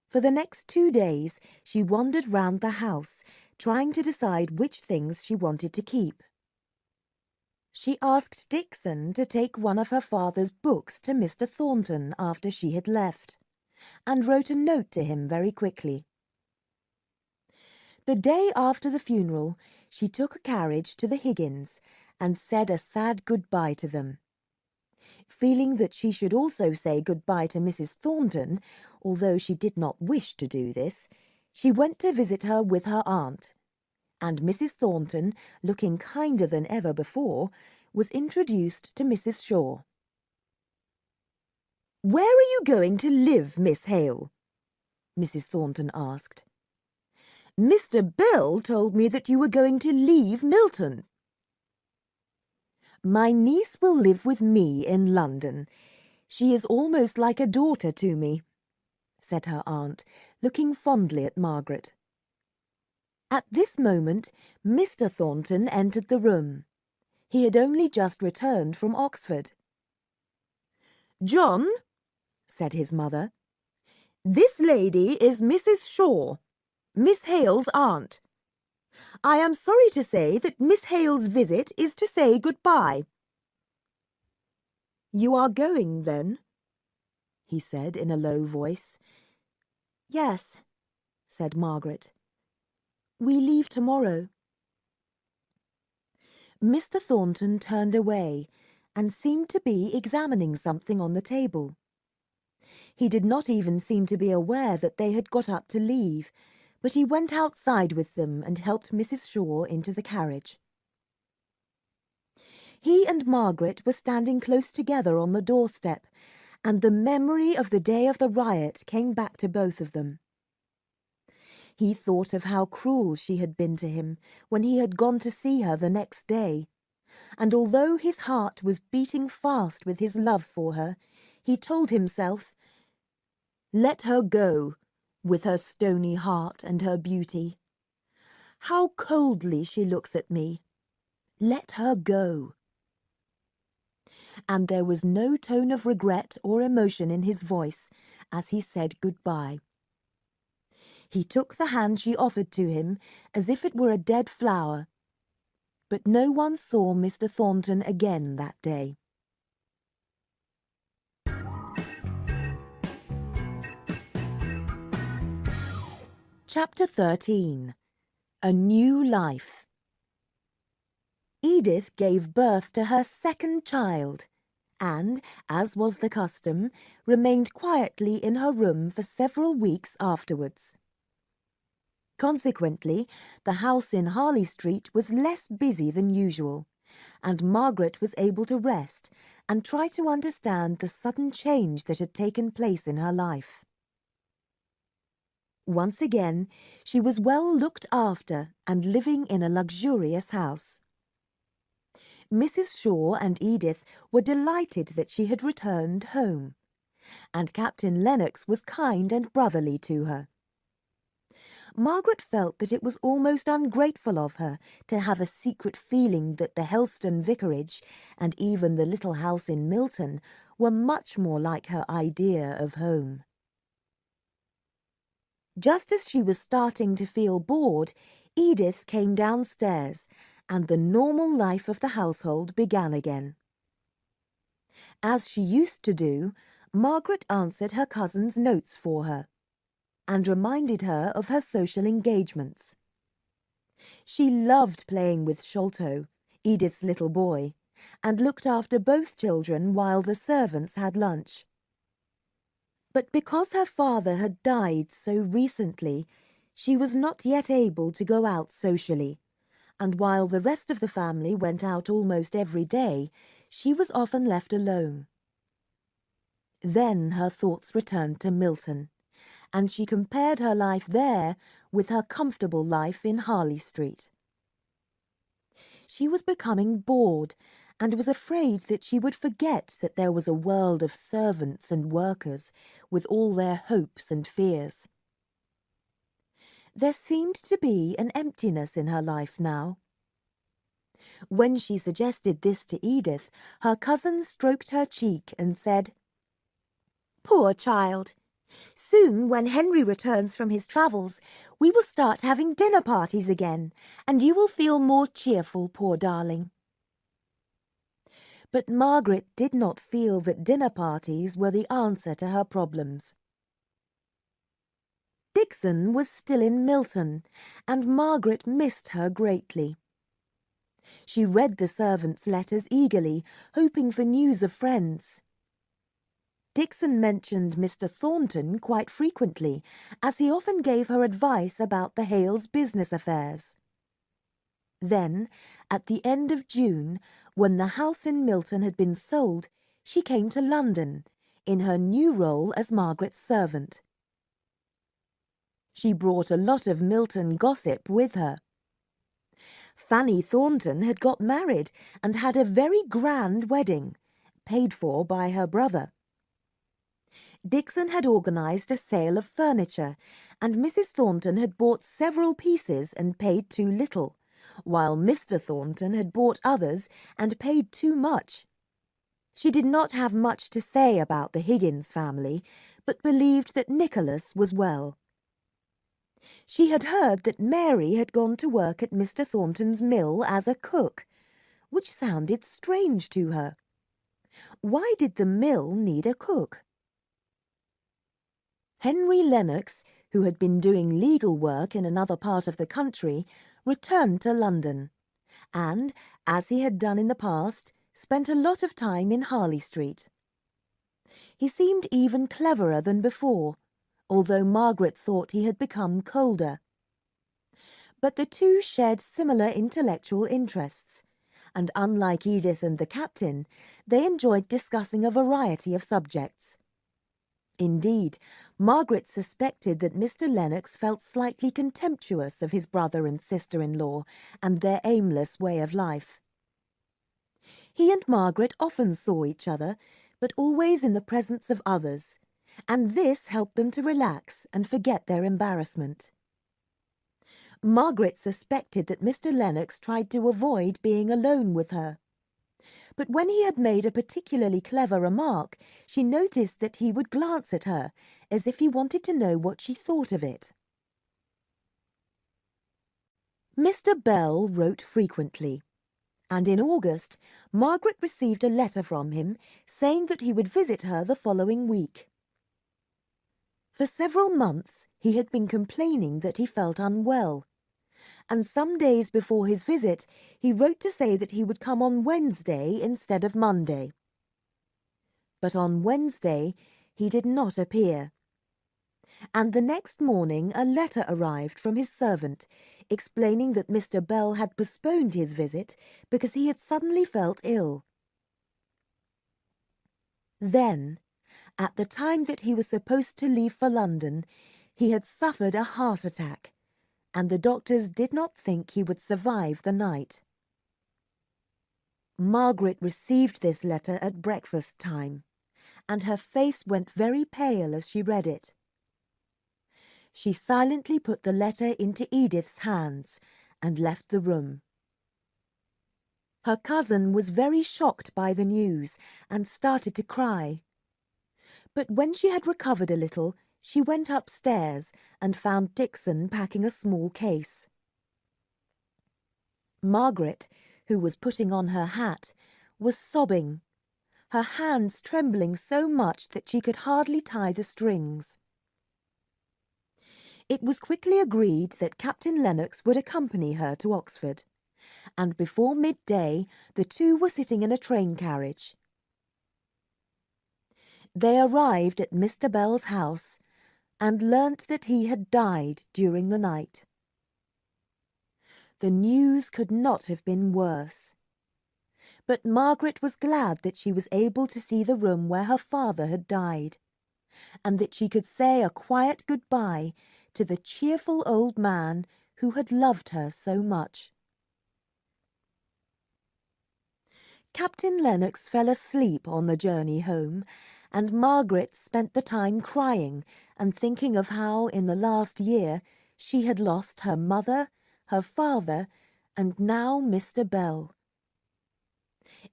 For the next 2 days, she wandered round the house, trying to decide which things she wanted to keep. She asked Dixon to take one of her father's books to Mr. Thornton after she had left, and wrote a note to him very quickly. The day after the funeral, she took a carriage to the Higgins and said a sad goodbye to them. Feeling that she should also say goodbye to Mrs. Thornton, although she did not wish to do this, she went to visit her with her aunt, and Mrs. Thornton, looking kinder than ever before, was introduced to Mrs. Shaw. "Where are you going to live, Miss Hale?" Mrs. Thornton asked. "Mr. Bell told me that you were going to leave Milton." "My niece will live with me in London. She is almost like a daughter to me," said her aunt, looking fondly at Margaret. At this moment, Mr. Thornton entered the room. He had only just returned from Oxford. "John," said his mother, "this lady is Mrs. Shaw, Miss Hale's aunt. I am sorry to say that Miss Hale's visit is to say goodbye." "You are going, then?" he said in a low voice. "Yes," said Margaret. "We leave tomorrow." Mr. Thornton turned away and seemed to be examining something on the table. He did not even seem to be aware that they had got up to leave, but he went outside with them and helped Mrs. Shaw into the carriage. He and Margaret were standing close together on the doorstep, and the memory of the day of the riot came back to both of them. He thought of how cruel she had been to him when he had gone to see her the next day, and although his heart was beating fast with his love for her, he told himself, "Let her go, with her stony heart and her beauty. How coldly she looks at me. Let her go." And there was no tone of regret or emotion in his voice as he said goodbye. He took the hand she offered to him as if it were a dead flower, but no one saw Mr. Thornton again that day. Chapter 13. A New Life. Edith gave birth to her second child and, as was the custom, remained quietly in her room for several weeks afterwards. Consequently, the house in Harley Street was less busy than usual, and Margaret was able to rest and try to understand the sudden change that had taken place in her life. Once again, she was well looked after and living in a luxurious house. Mrs. Shaw and Edith were delighted that she had returned home, and Captain Lennox was kind and brotherly to her. Margaret felt that it was almost ungrateful of her to have a secret feeling that the Helston Vicarage and even the little house in Milton were much more like her idea of home. Just as she was starting to feel bored, Edith came downstairs, and the normal life of the household began again. As she used to do, Margaret answered her cousin's notes for her, and reminded her of her social engagements. She loved playing with Sholto, Edith's little boy, and looked after both children while the servants had lunch. But because her father had died so recently, she was not yet able to go out socially, and while the rest of the family went out almost every day, she was often left alone. Then her thoughts returned to Milton, and she compared her life there with her comfortable life in Harley Street. She was becoming bored, and was afraid that she would forget that there was a world of servants and workers, with all their hopes and fears. There seemed to be an emptiness in her life now. When she suggested this to Edith, her cousin stroked her cheek and said, "Poor child! Soon, when Henry returns from his travels, we will start having dinner parties again, and you will feel more cheerful, poor darling." But Margaret did not feel that dinner parties were the answer to her problems. Dixon was still in Milton, and Margaret missed her greatly. She read the servants' letters eagerly, hoping for news of friends. Dixon mentioned Mr. Thornton quite frequently, as he often gave her advice about the Hales' business affairs. Then, at the end of June, when the house in Milton had been sold, she came to London, in her new role as Margaret's servant. She brought a lot of Milton gossip with her. Fanny Thornton had got married and had a very grand wedding, paid for by her brother. Dixon had organised a sale of furniture, and Mrs. Thornton had bought several pieces and paid too little, while Mr. Thornton had bought others and paid too much. She did not have much to say about the Higgins family, but believed that Nicholas was well. She had heard that Mary had gone to work at Mr. Thornton's mill as a cook, which sounded strange to her. Why did the mill need a cook? Henry Lennox, who had been doing legal work in another part of the country, returned to London, and, as he had done in the past, spent a lot of time in Harley Street. He seemed even cleverer than before, although Margaret thought he had become colder. But the two shared similar intellectual interests, and unlike Edith and the captain, they enjoyed discussing a variety of subjects. Indeed, Margaret suspected that Mr. Lennox felt slightly contemptuous of his brother and sister-in-law and their aimless way of life. He and Margaret often saw each other, but always in the presence of others, and this helped them to relax and forget their embarrassment. Margaret suspected that Mr. Lennox tried to avoid being alone with her. But when he had made a particularly clever remark, she noticed that he would glance at her, as if he wanted to know what she thought of it. Mr. Bell wrote frequently, and in August, Margaret received a letter from him saying that he would visit her the following week. For several months he had been complaining that he felt unwell, and some days before his visit he wrote to say that he would come on Wednesday instead of Monday. But on Wednesday he did not appear, and the next morning a letter arrived from his servant explaining that Mr. Bell had postponed his visit because he had suddenly felt ill. Then, at the time that he was supposed to leave for London, he had suffered a heart attack, and the doctors did not think he would survive the night. Margaret received this letter at breakfast time, and her face went very pale as she read it. She silently put the letter into Edith's hands and left the room. Her cousin was very shocked by the news and started to cry. But when she had recovered a little, she went upstairs and found Dixon packing a small case. Margaret, who was putting on her hat, was sobbing, her hands trembling so much that she could hardly tie the strings. It was quickly agreed that Captain Lennox would accompany her to Oxford, and before midday the two were sitting in a train carriage. They arrived at Mr. Bell's house and learnt that he had died during the night. The news could not have been worse. But Margaret was glad that she was able to see the room where her father had died, and that she could say a quiet goodbye to the cheerful old man who had loved her so much. Captain Lennox fell asleep on the journey home, and Margaret spent the time crying and thinking of how, in the last year, she had lost her mother, her father, and now Mr. Bell.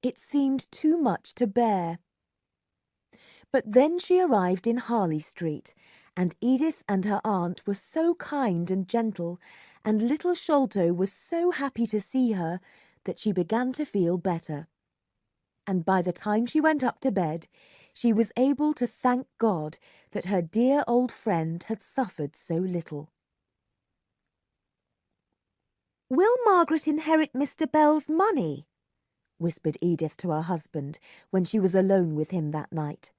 It seemed too much to bear. But then she arrived in Harley Street, and Edith and her aunt were so kind and gentle, and little Sholto was so happy to see her, that she began to feel better. And by the time she went up to bed, she was able to thank God that her dear old friend had suffered so little. "Will Margaret inherit Mr. Bell's money?" whispered Edith to her husband when she was alone with him that night.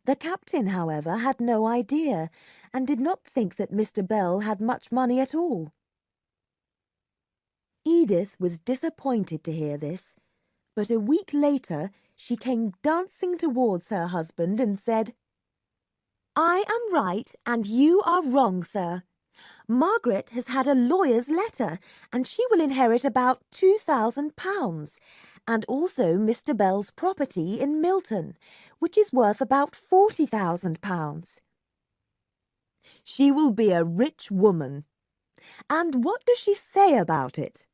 The captain, however, had no idea, and did not think that Mr. Bell had much money at all. Edith was disappointed to hear this, but a week later she came dancing towards her husband and said, "I am right and you are wrong, sir. Margaret has had a lawyer's letter, and she will inherit about £2,000, and also Mr. Bell's property in Milton, which is worth about £40,000. She will be a rich woman, And what does she say about it?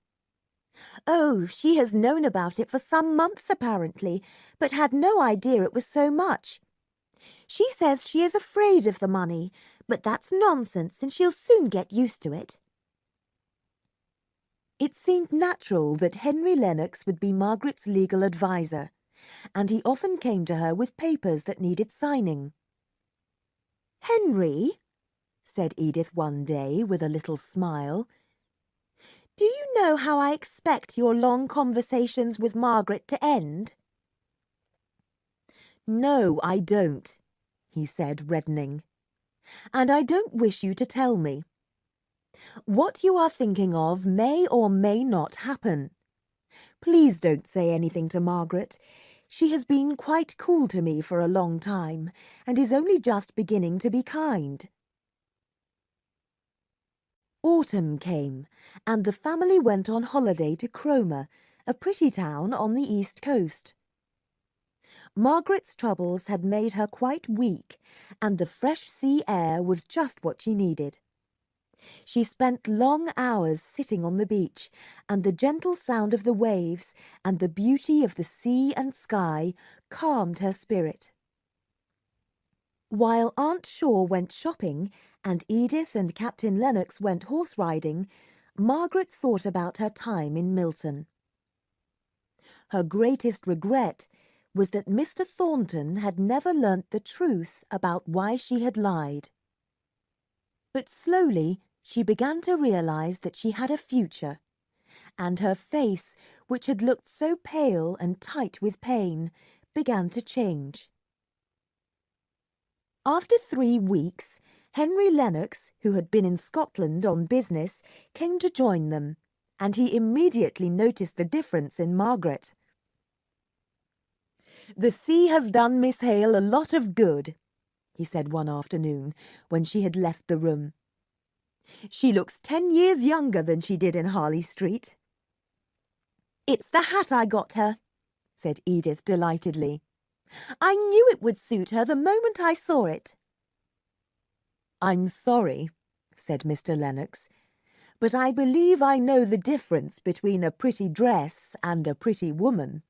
Oh, she has known about it for some months apparently, but had no idea it was so much. She says she is afraid of the money, but that's nonsense and she'll soon get used to it. It seemed natural that Henry Lennox would be Margaret's legal adviser, and he often came to her with papers that needed signing. "Henry," said Edith one day with a little smile, "do you know how I expect your long conversations with Margaret to end?" "No, I don't," he said, reddening. "And I don't wish you to tell me. What you are thinking of may or may not happen. Please don't say anything to Margaret. She has been quite cool to me for a long time, and is only just beginning to be kind." Autumn came, and the family went on holiday to Cromer, a pretty town on the east coast. Margaret's troubles had made her quite weak, and the fresh sea air was just what she needed. She spent long hours sitting on the beach, and the gentle sound of the waves and the beauty of the sea and sky calmed her spirit. While Aunt Shaw went shopping and Edith and Captain Lennox went horse riding, Margaret thought about her time in Milton. Her greatest regret was that Mr. Thornton had never learnt the truth about why she had lied. But slowly she began to realize that she had a future, and her face, which had looked so pale and tight with pain, began to change. After 3 weeks, Henry Lennox, who had been in Scotland on business, came to join them, and he immediately noticed the difference in Margaret. "The sea has done Miss Hale a lot of good," he said one afternoon, when she had left the room. "She looks 10 years younger than she did in Harley Street." "It's the hat I got her," said Edith delightedly. "I knew it would suit her the moment I saw it." "I'm sorry," said Mr. Lennox, "but I believe I know the difference between a pretty dress and a pretty woman.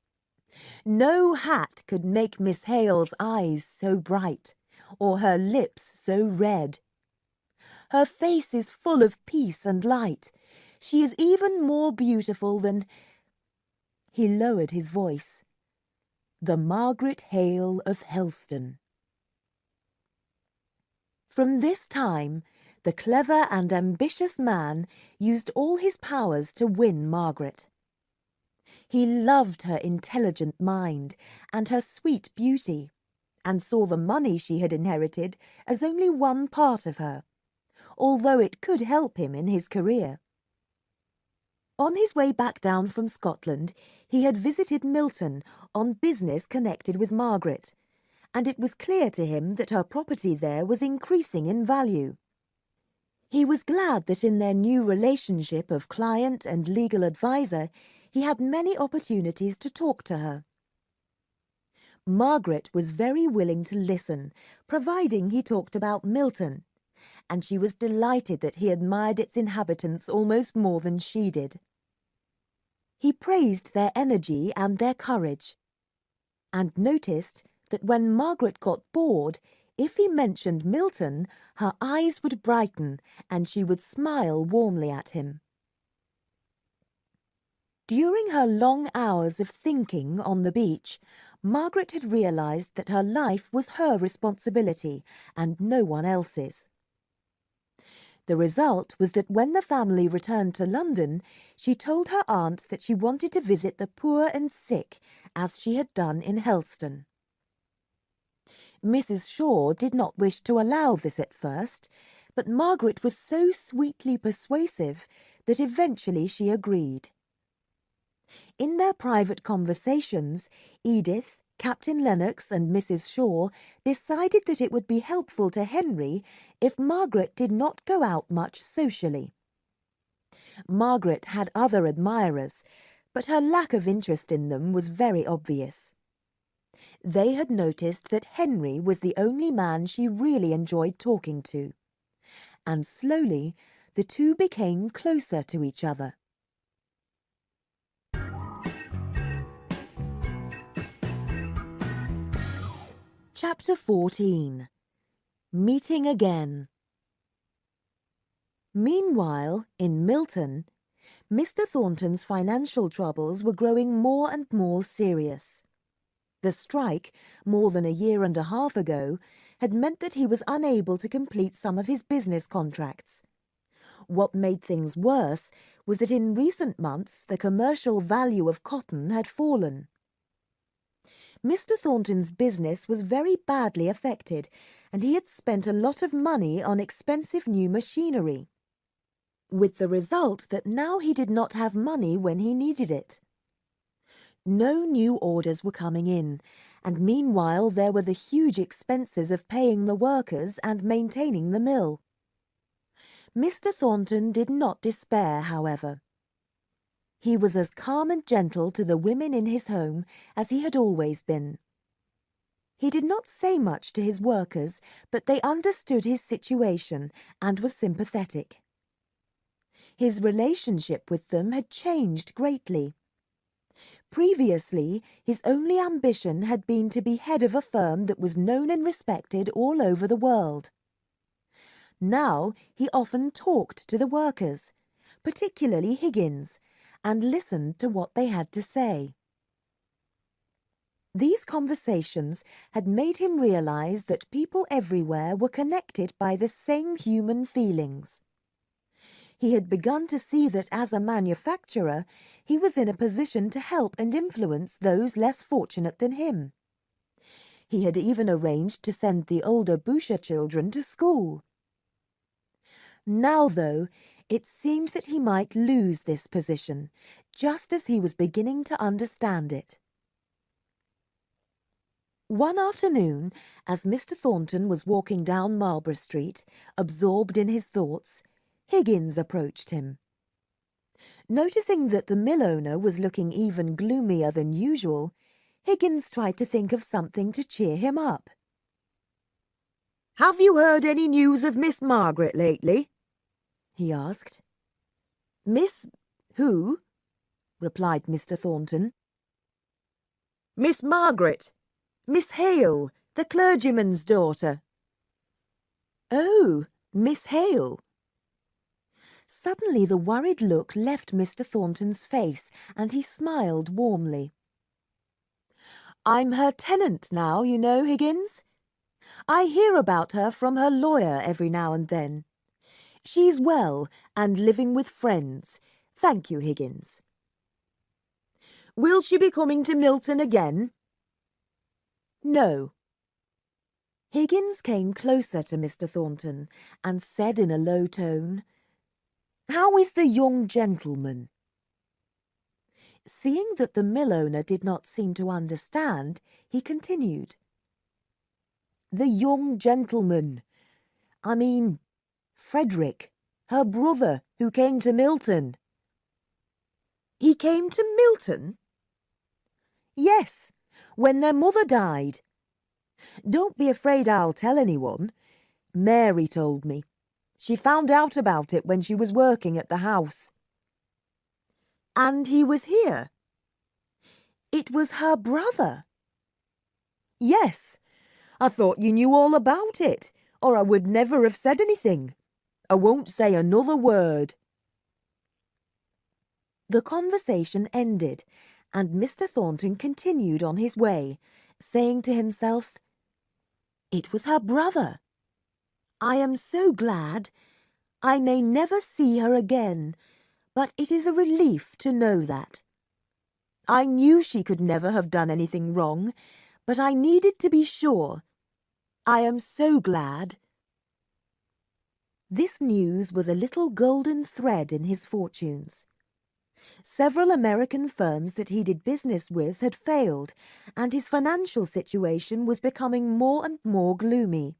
No hat could make Miss Hale's eyes so bright, or her lips so red. Her face is full of peace and light. She is even more beautiful than—" He lowered his voice. "The Margaret Hale of Helston." From this time, the clever and ambitious man used all his powers to win Margaret. He loved her intelligent mind and her sweet beauty, and saw the money she had inherited as only one part of her, although it could help him in his career. On his way back down from Scotland, he had visited Milton on business connected with Margaret, and it was clear to him that her property there was increasing in value. He was glad that in their new relationship of client and legal adviser, he had many opportunities to talk to her. Margaret was very willing to listen, providing he talked about Milton, and she was delighted that he admired its inhabitants almost more than she did. He praised their energy and their courage, and noticed that when Margaret got bored, if he mentioned Milton, her eyes would brighten and she would smile warmly at him. During her long hours of thinking on the beach, Margaret had realized that her life was her responsibility and no one else's. The result was that when the family returned to London, she told her aunt that she wanted to visit the poor and sick, as she had done in Helston. Mrs. Shaw did not wish to allow this at first, but Margaret was so sweetly persuasive that eventually she agreed. In their private conversations, Edith, Captain Lennox and Mrs. Shaw decided that it would be helpful to Henry if Margaret did not go out much socially. Margaret had other admirers, but her lack of interest in them was very obvious. They had noticed that Henry was the only man she really enjoyed talking to, and slowly the two became closer to each other. Chapter 14. Meeting Again. Meanwhile, in Milton, Mr. Thornton's financial troubles were growing more and more serious. The strike, more than a year and a half ago, had meant that he was unable to complete some of his business contracts. What made things worse was that in recent months the commercial value of cotton had fallen. Mr. Thornton's business was very badly affected, and he had spent a lot of money on expensive new machinery, with the result that now he did not have money when he needed it. No new orders were coming in, and meanwhile there were the huge expenses of paying the workers and maintaining the mill. Mr. Thornton did not despair, however. He was as calm and gentle to the women in his home as he had always been. He did not say much to his workers, but they understood his situation and were sympathetic. His relationship with them had changed greatly. Previously, his only ambition had been to be head of a firm that was known and respected all over the world. Now he often talked to the workers, particularly Higgins, and listened to what they had to say. These conversations had made him realize that people everywhere were connected by the same human feelings. He had begun to see that as a manufacturer, he was in a position to help and influence those less fortunate than him. He had even arranged to send the older Boucher children to school. Now, though, it seemed that he might lose this position, just as he was beginning to understand it. One afternoon, as Mr. Thornton was walking down Marlborough Street, absorbed in his thoughts, Higgins approached him. Noticing that the mill owner was looking even gloomier than usual, Higgins tried to think of something to cheer him up. "Have you heard any news of Miss Margaret lately?" he asked. "Miss who?" replied Mr. Thornton. "Miss Margaret. Miss Hale, the clergyman's daughter." "Oh, Miss Hale." Suddenly the worried look left Mr. Thornton's face, and he smiled warmly. "I'm her tenant now, you know, Higgins. I hear about her from her lawyer every now and then. She's well and living with friends. Thank you, Higgins." "Will she be coming to Milton again?" "No." Higgins came closer to Mr. Thornton and said in a low tone, "How is the young gentleman?" Seeing that the mill owner did not seem to understand, he continued, "The young gentleman. I mean, Frederick, her brother, who came to Milton." "He came to Milton?" "Yes, when their mother died. Don't be afraid I'll tell anyone. Mary told me. She found out about it when she was working at the house." "And he was here?" "It was her brother." "Yes, I thought you knew all about it, or I would never have said anything. I won't say another word." The conversation ended, and Mr. Thornton continued on his way, saying to himself, "It was her brother. I am so glad. I may never see her again, but it is a relief to know that. I knew she could never have done anything wrong, but I needed to be sure. I am so glad." This news was a little golden thread in his fortunes. Several American firms that he did business with had failed, and his financial situation was becoming more and more gloomy.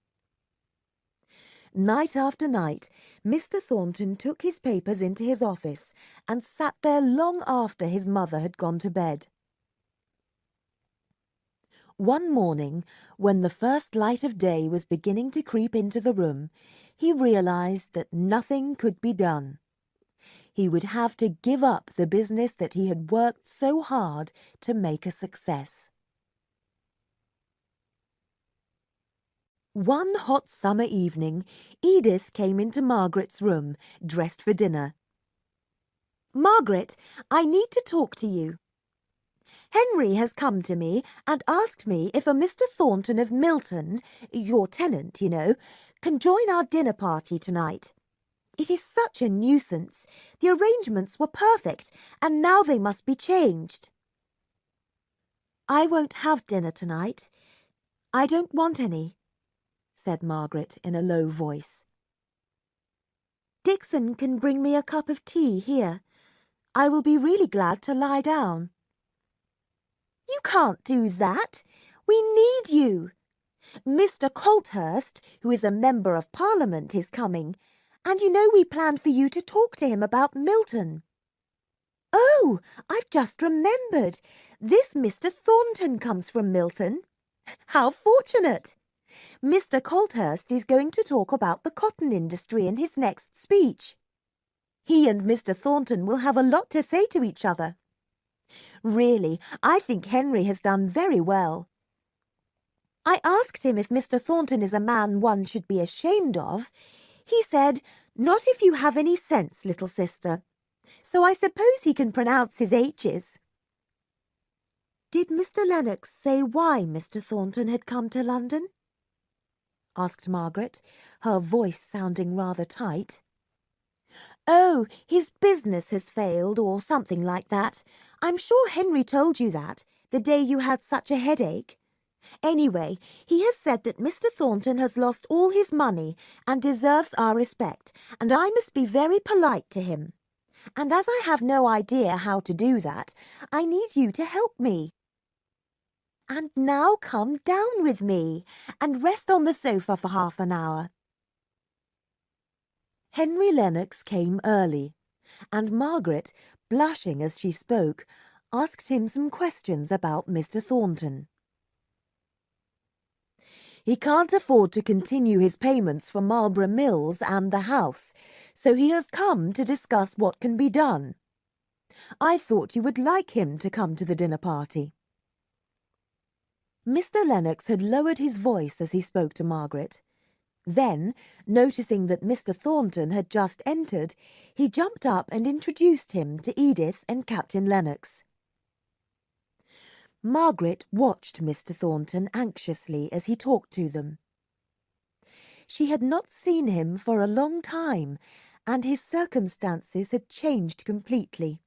Night after night, Mr. Thornton took his papers into his office and sat there long after his mother had gone to bed. One morning, when the first light of day was beginning to creep into the room, he realized that nothing could be done. He would have to give up the business that he had worked so hard to make a success. One hot summer evening, Edith came into Margaret's room, dressed for dinner. "Margaret, I need to talk to you. Henry has come to me and asked me if a Mr. Thornton of Milton, your tenant, you know, can join our dinner party tonight. It is such a nuisance. The arrangements were perfect, and now they must be changed." "I won't have dinner tonight. I don't want any," said Margaret in a low voice. "Dixon can bring me a cup of tea here. I will be really glad to lie down." "You can't do that. We need you. Mr. Colthurst, who is a Member of Parliament, is coming, and you know we planned for you to talk to him about Milton." "Oh, I've just remembered. This Mr. Thornton comes from Milton. How fortunate! Mr. Colthurst is going to talk about the cotton industry in his next speech. He and Mr. Thornton will have a lot to say to each other. Really, I think Henry has done very well. I asked him if Mr. Thornton is a man one should be ashamed of. He said, 'Not if you have any sense, little sister.' So I suppose he can pronounce his H's." "Did Mr. Lennox say why Mr. Thornton had come to London?" asked Margaret, her voice sounding rather tight. "Oh, his business has failed, or something like that. I'm sure Henry told you that, the day you had such a headache. Anyway, he has said that Mr. Thornton has lost all his money and deserves our respect, and I must be very polite to him. And as I have no idea how to do that, I need you to help me. And now come down with me and rest on the sofa for half an hour." Henry Lennox came early, and Margaret, blushing as she spoke, asked him some questions about Mr. Thornton. "He can't afford to continue his payments for Marlborough Mills and the house, so he has come to discuss what can be done. I thought you would like him to come to the dinner party." Mr. Lennox had lowered his voice as he spoke to Margaret. Then, noticing that Mr. Thornton had just entered, he jumped up and introduced him to Edith and Captain Lennox. Margaret watched Mr. Thornton anxiously as he talked to them. She had not seen him for a long time, and his circumstances had changed completely.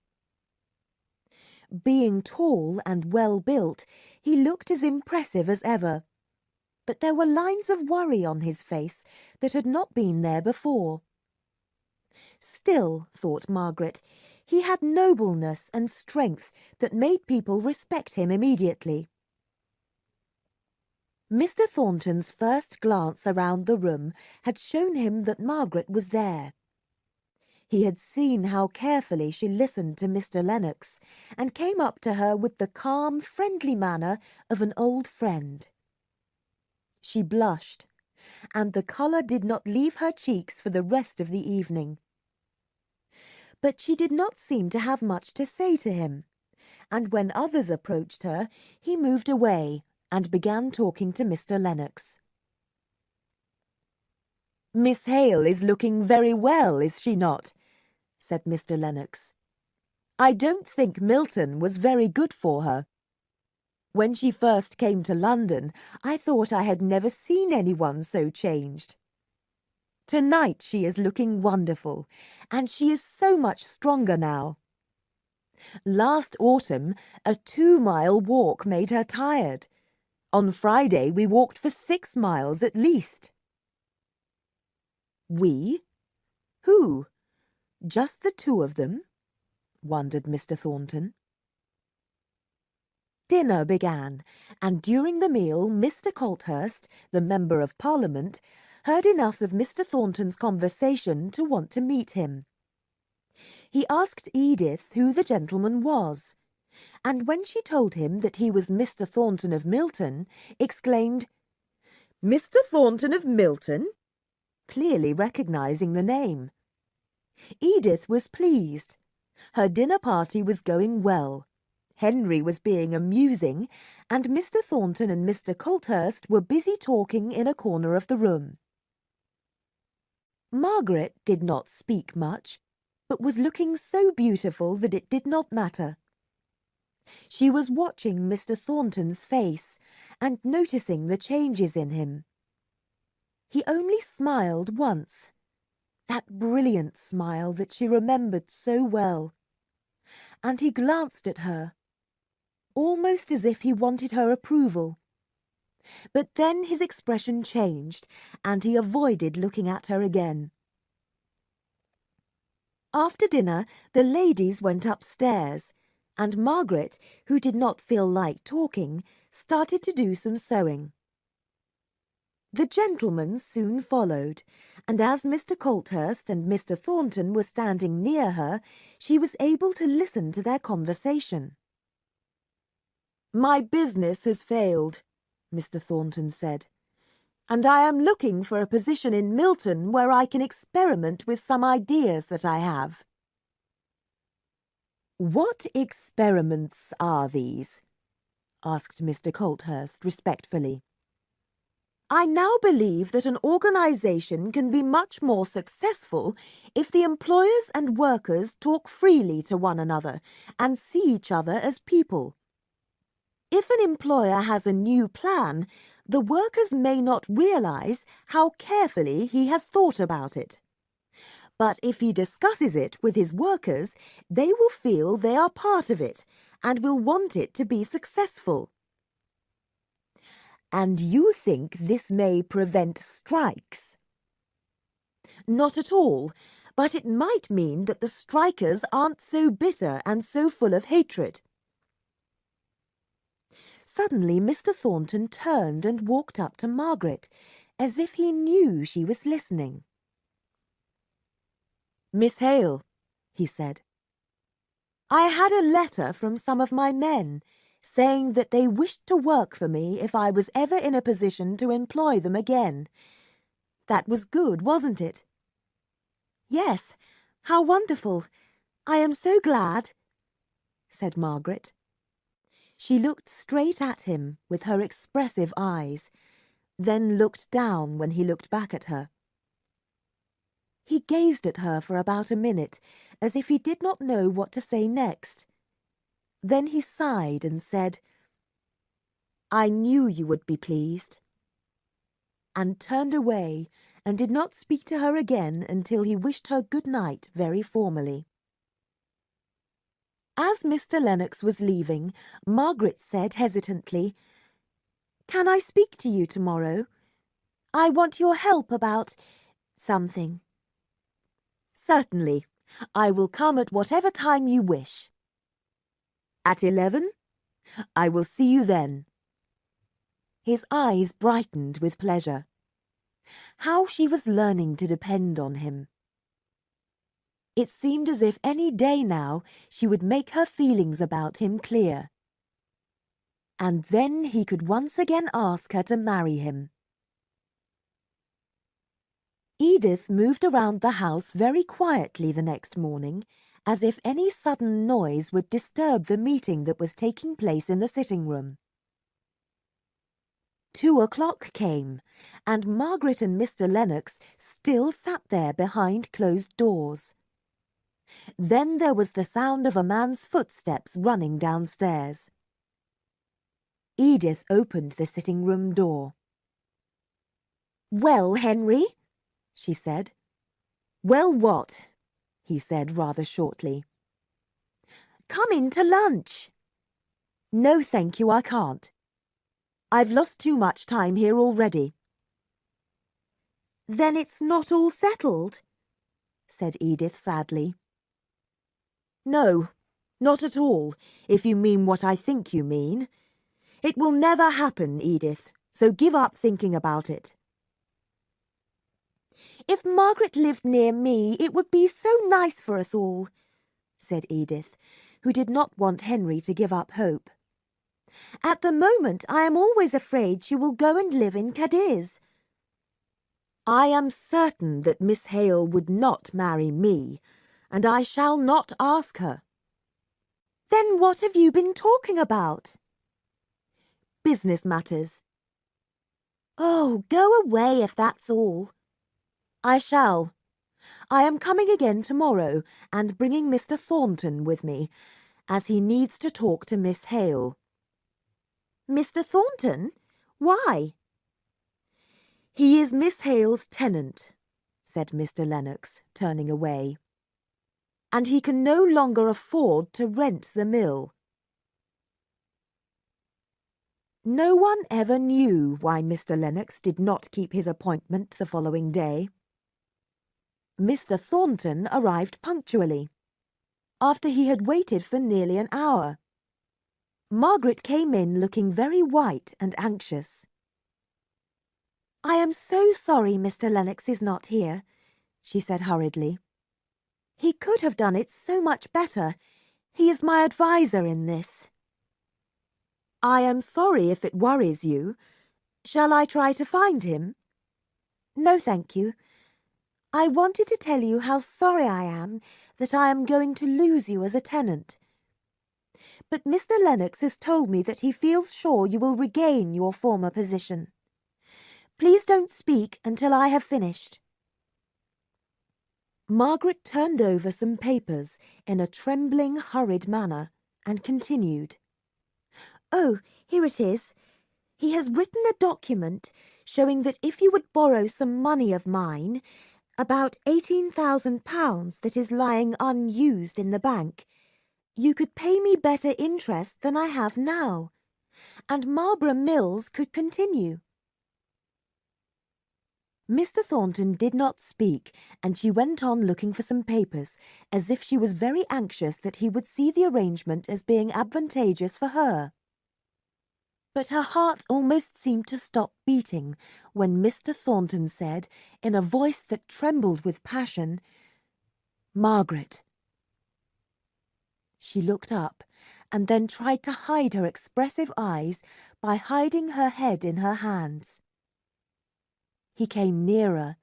Being tall and well-built, he looked as impressive as ever, but there were lines of worry on his face that had not been there before. Still, thought Margaret, he had nobleness and strength that made people respect him immediately. Mr. Thornton's first glance around the room had shown him that Margaret was there. He had seen how carefully she listened to Mr. Lennox, and came up to her with the calm, friendly manner of an old friend. She blushed, and the colour did not leave her cheeks for the rest of the evening. But she did not seem to have much to say to him, and when others approached her, he moved away and began talking to Mr. Lennox. "Miss Hale is looking very well, is she not?" said Mr. Lennox. "I don't think Milton was very good for her. When she first came to London, I thought I had never seen anyone so changed. Tonight she is looking wonderful, and she is so much stronger now. Last autumn, a 2-mile walk made her tired. On Friday we walked for 6 miles at least." "We? Who? Just the two of them?" wondered Mr. Thornton. Dinner began, and during the meal Mr. Colthurst, the Member of Parliament, heard enough of Mr. Thornton's conversation to want to meet him. He asked Edith who the gentleman was, and when she told him that he was Mr. Thornton of Milton, exclaimed, "Mr. Thornton of Milton? clearly recognizing the name. Edith was pleased. Her dinner party was going well. Henry was being amusing, and Mr. Thornton and Mr. Colthurst were busy talking in a corner of the room. Margaret did not speak much, but was looking so beautiful that it did not matter. She was watching Mr. Thornton's face and noticing the changes in him. He only smiled once, that brilliant smile that she remembered so well, and he glanced at her, almost as if he wanted her approval. But then his expression changed, and he avoided looking at her again. After dinner, the ladies went upstairs, and Margaret, who did not feel like talking, started to do some sewing. The gentlemen soon followed, and as Mr. Colthurst and Mr. Thornton were standing near her, she was able to listen to their conversation. "My business has failed," Mr. Thornton said, "and I am looking for a position in Milton where I can experiment with some ideas that I have." "What experiments are these?" asked Mr. Colthurst respectfully. "I now believe that an organisation can be much more successful if the employers and workers talk freely to one another and see each other as people. If an employer has a new plan, the workers may not realise how carefully he has thought about it. But if he discusses it with his workers, they will feel they are part of it and will want it to be successful." "And you think this may prevent strikes?" "Not at all, but it might mean that the strikers aren't so bitter and so full of hatred." Suddenly Mr. Thornton turned and walked up to Margaret, as if he knew she was listening. "Miss Hale," he said, "I had a letter from some of my men, saying that they wished to work for me if I was ever in a position to employ them again. That was good, wasn't it?" "Yes, how wonderful! I am so glad," said Margaret. She looked straight at him with her expressive eyes, then looked down when he looked back at her. He gazed at her for about a minute, as if he did not know what to say next. Then he sighed and said, "I knew you would be pleased," and turned away and did not speak to her again until he wished her good night very formally. As Mr. Lennox was leaving, Margaret said hesitantly, "Can I speak to you tomorrow? I want your help about something." "Certainly. I will come at whatever time you wish." "At 11? I will see you then." His eyes brightened with pleasure. How she was learning to depend on him. It seemed as if any day now she would make her feelings about him clear. And then he could once again ask her to marry him. Edith moved around the house very quietly the next morning, as if any sudden noise would disturb the meeting that was taking place in the sitting-room. 2 o'clock came, and Margaret and Mr. Lennox still sat there behind closed doors. Then there was the sound of a man's footsteps running downstairs. Edith opened the sitting-room door. "Well, Henry?" she said. "Well, what?" he said rather shortly. "Come in to lunch." "No, thank you, I can't. I've lost too much time here already." "Then it's not all settled?" said Edith sadly. "No, not at all, if you mean what I think you mean. It will never happen, Edith, so give up thinking about it." "If Margaret lived near me, it would be so nice for us all," said Edith, who did not want Henry to give up hope. "At the moment, I am always afraid she will go and live in Cadiz." I am certain that Miss Hale would not marry me, and I shall not ask her. Then what have you been talking about? Business matters. Oh, go away if that's all. I shall. I am coming again tomorrow and bringing Mr. Thornton with me, as he needs to talk to Miss Hale. Mr. Thornton? Why? He is Miss Hale's tenant, said Mr. Lennox, turning away. And he can no longer afford to rent the mill. No one ever knew why Mr. Lennox did not keep his appointment the following day. Mr. Thornton arrived punctually, after he had waited for nearly an hour. Margaret came in looking very white and anxious. I am so sorry Mr. Lennox is not here, she said hurriedly. He could have done it so much better. He is my adviser in this. I am sorry if it worries you. Shall I try to find him? No, thank you. I wanted to tell you how sorry I am that I am going to lose you as a tenant. But Mr. Lennox has told me that he feels sure you will regain your former position. Please don't speak until I have finished. Margaret turned over some papers in a trembling, hurried manner and continued. Oh, here it is. He has written a document showing that if you would borrow some money of mine, about £18,000 that is lying unused in the bank, you could pay me better interest than I have now, and Marlborough Mills could continue. Mr. Thornton did not speak, and she went on looking for some papers, as if she was very anxious that he would see the arrangement as being advantageous for her. But her heart almost seemed to stop beating when Mr. Thornton said, in a voice that trembled with passion, "Margaret." She looked up, and then tried to hide her expressive eyes by hiding her head in her hands. He came nearer,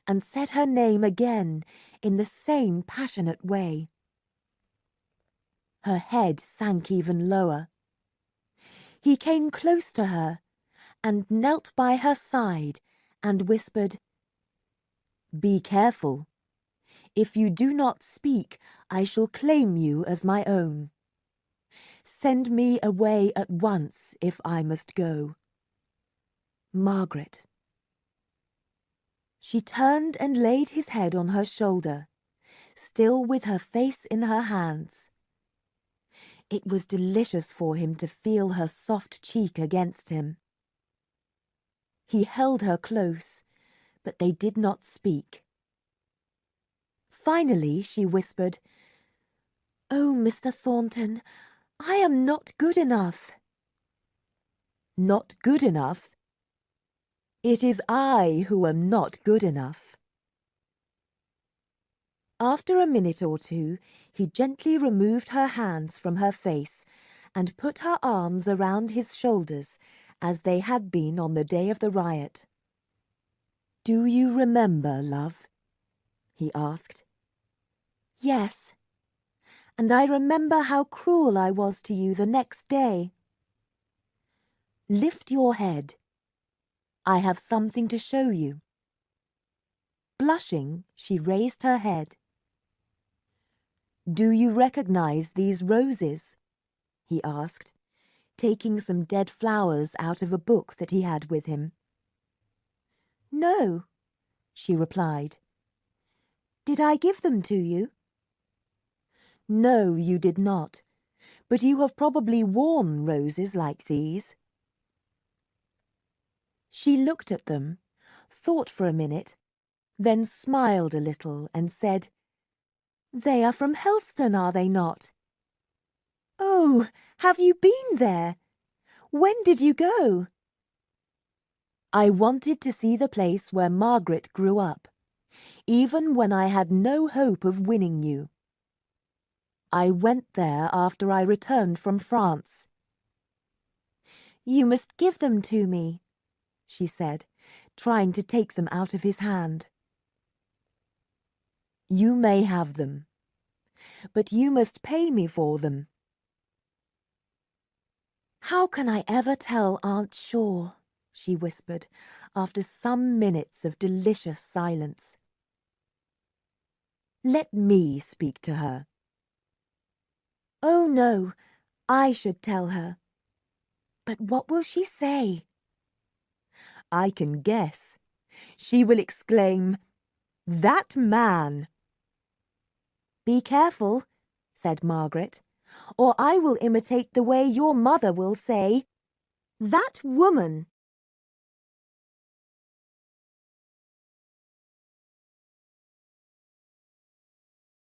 and said her name again in the same passionate way. Her head sank even lower. He came close to her, and knelt by her side, and whispered, "Be careful. If you do not speak, I shall claim you as my own. Send me away at once if I must go. Margaret." She turned and laid his head on her shoulder, still with her face in her hands. It was delicious for him to feel her soft cheek against him. He held her close, but they did not speak. Finally she whispered, "Oh, Mr. Thornton, I am not good enough." Not good enough? It is I who am not good enough. After a minute or two, he gently removed her hands from her face and put her arms around his shoulders as they had been on the day of the riot. "Do you remember, love?" he asked. "Yes, and I remember how cruel I was to you the next day." "Lift your head. I have something to show you." Blushing, she raised her head. "Do you recognize these roses?" he asked, taking some dead flowers out of a book that he had with him. "No," she replied. "Did I give them to you?" "No, you did not, but you have probably worn roses like these." She looked at them, thought for a minute, then smiled a little and said, "They are from Helston, are they not?" "Oh, have you been there? When did you go?" "I wanted to see the place where Margaret grew up, even when I had no hope of winning you. I went there after I returned from France." "You must give them to me," she said, trying to take them out of his hand. You may have them, but you must pay me for them. How can I ever tell Aunt Shaw? She whispered, after some minutes of delicious silence. Let me speak to her. Oh, no, I should tell her. But what will she say? I can guess. She will exclaim, "That man!" Be careful, said Margaret, or I will imitate the way your mother will say, "That woman!"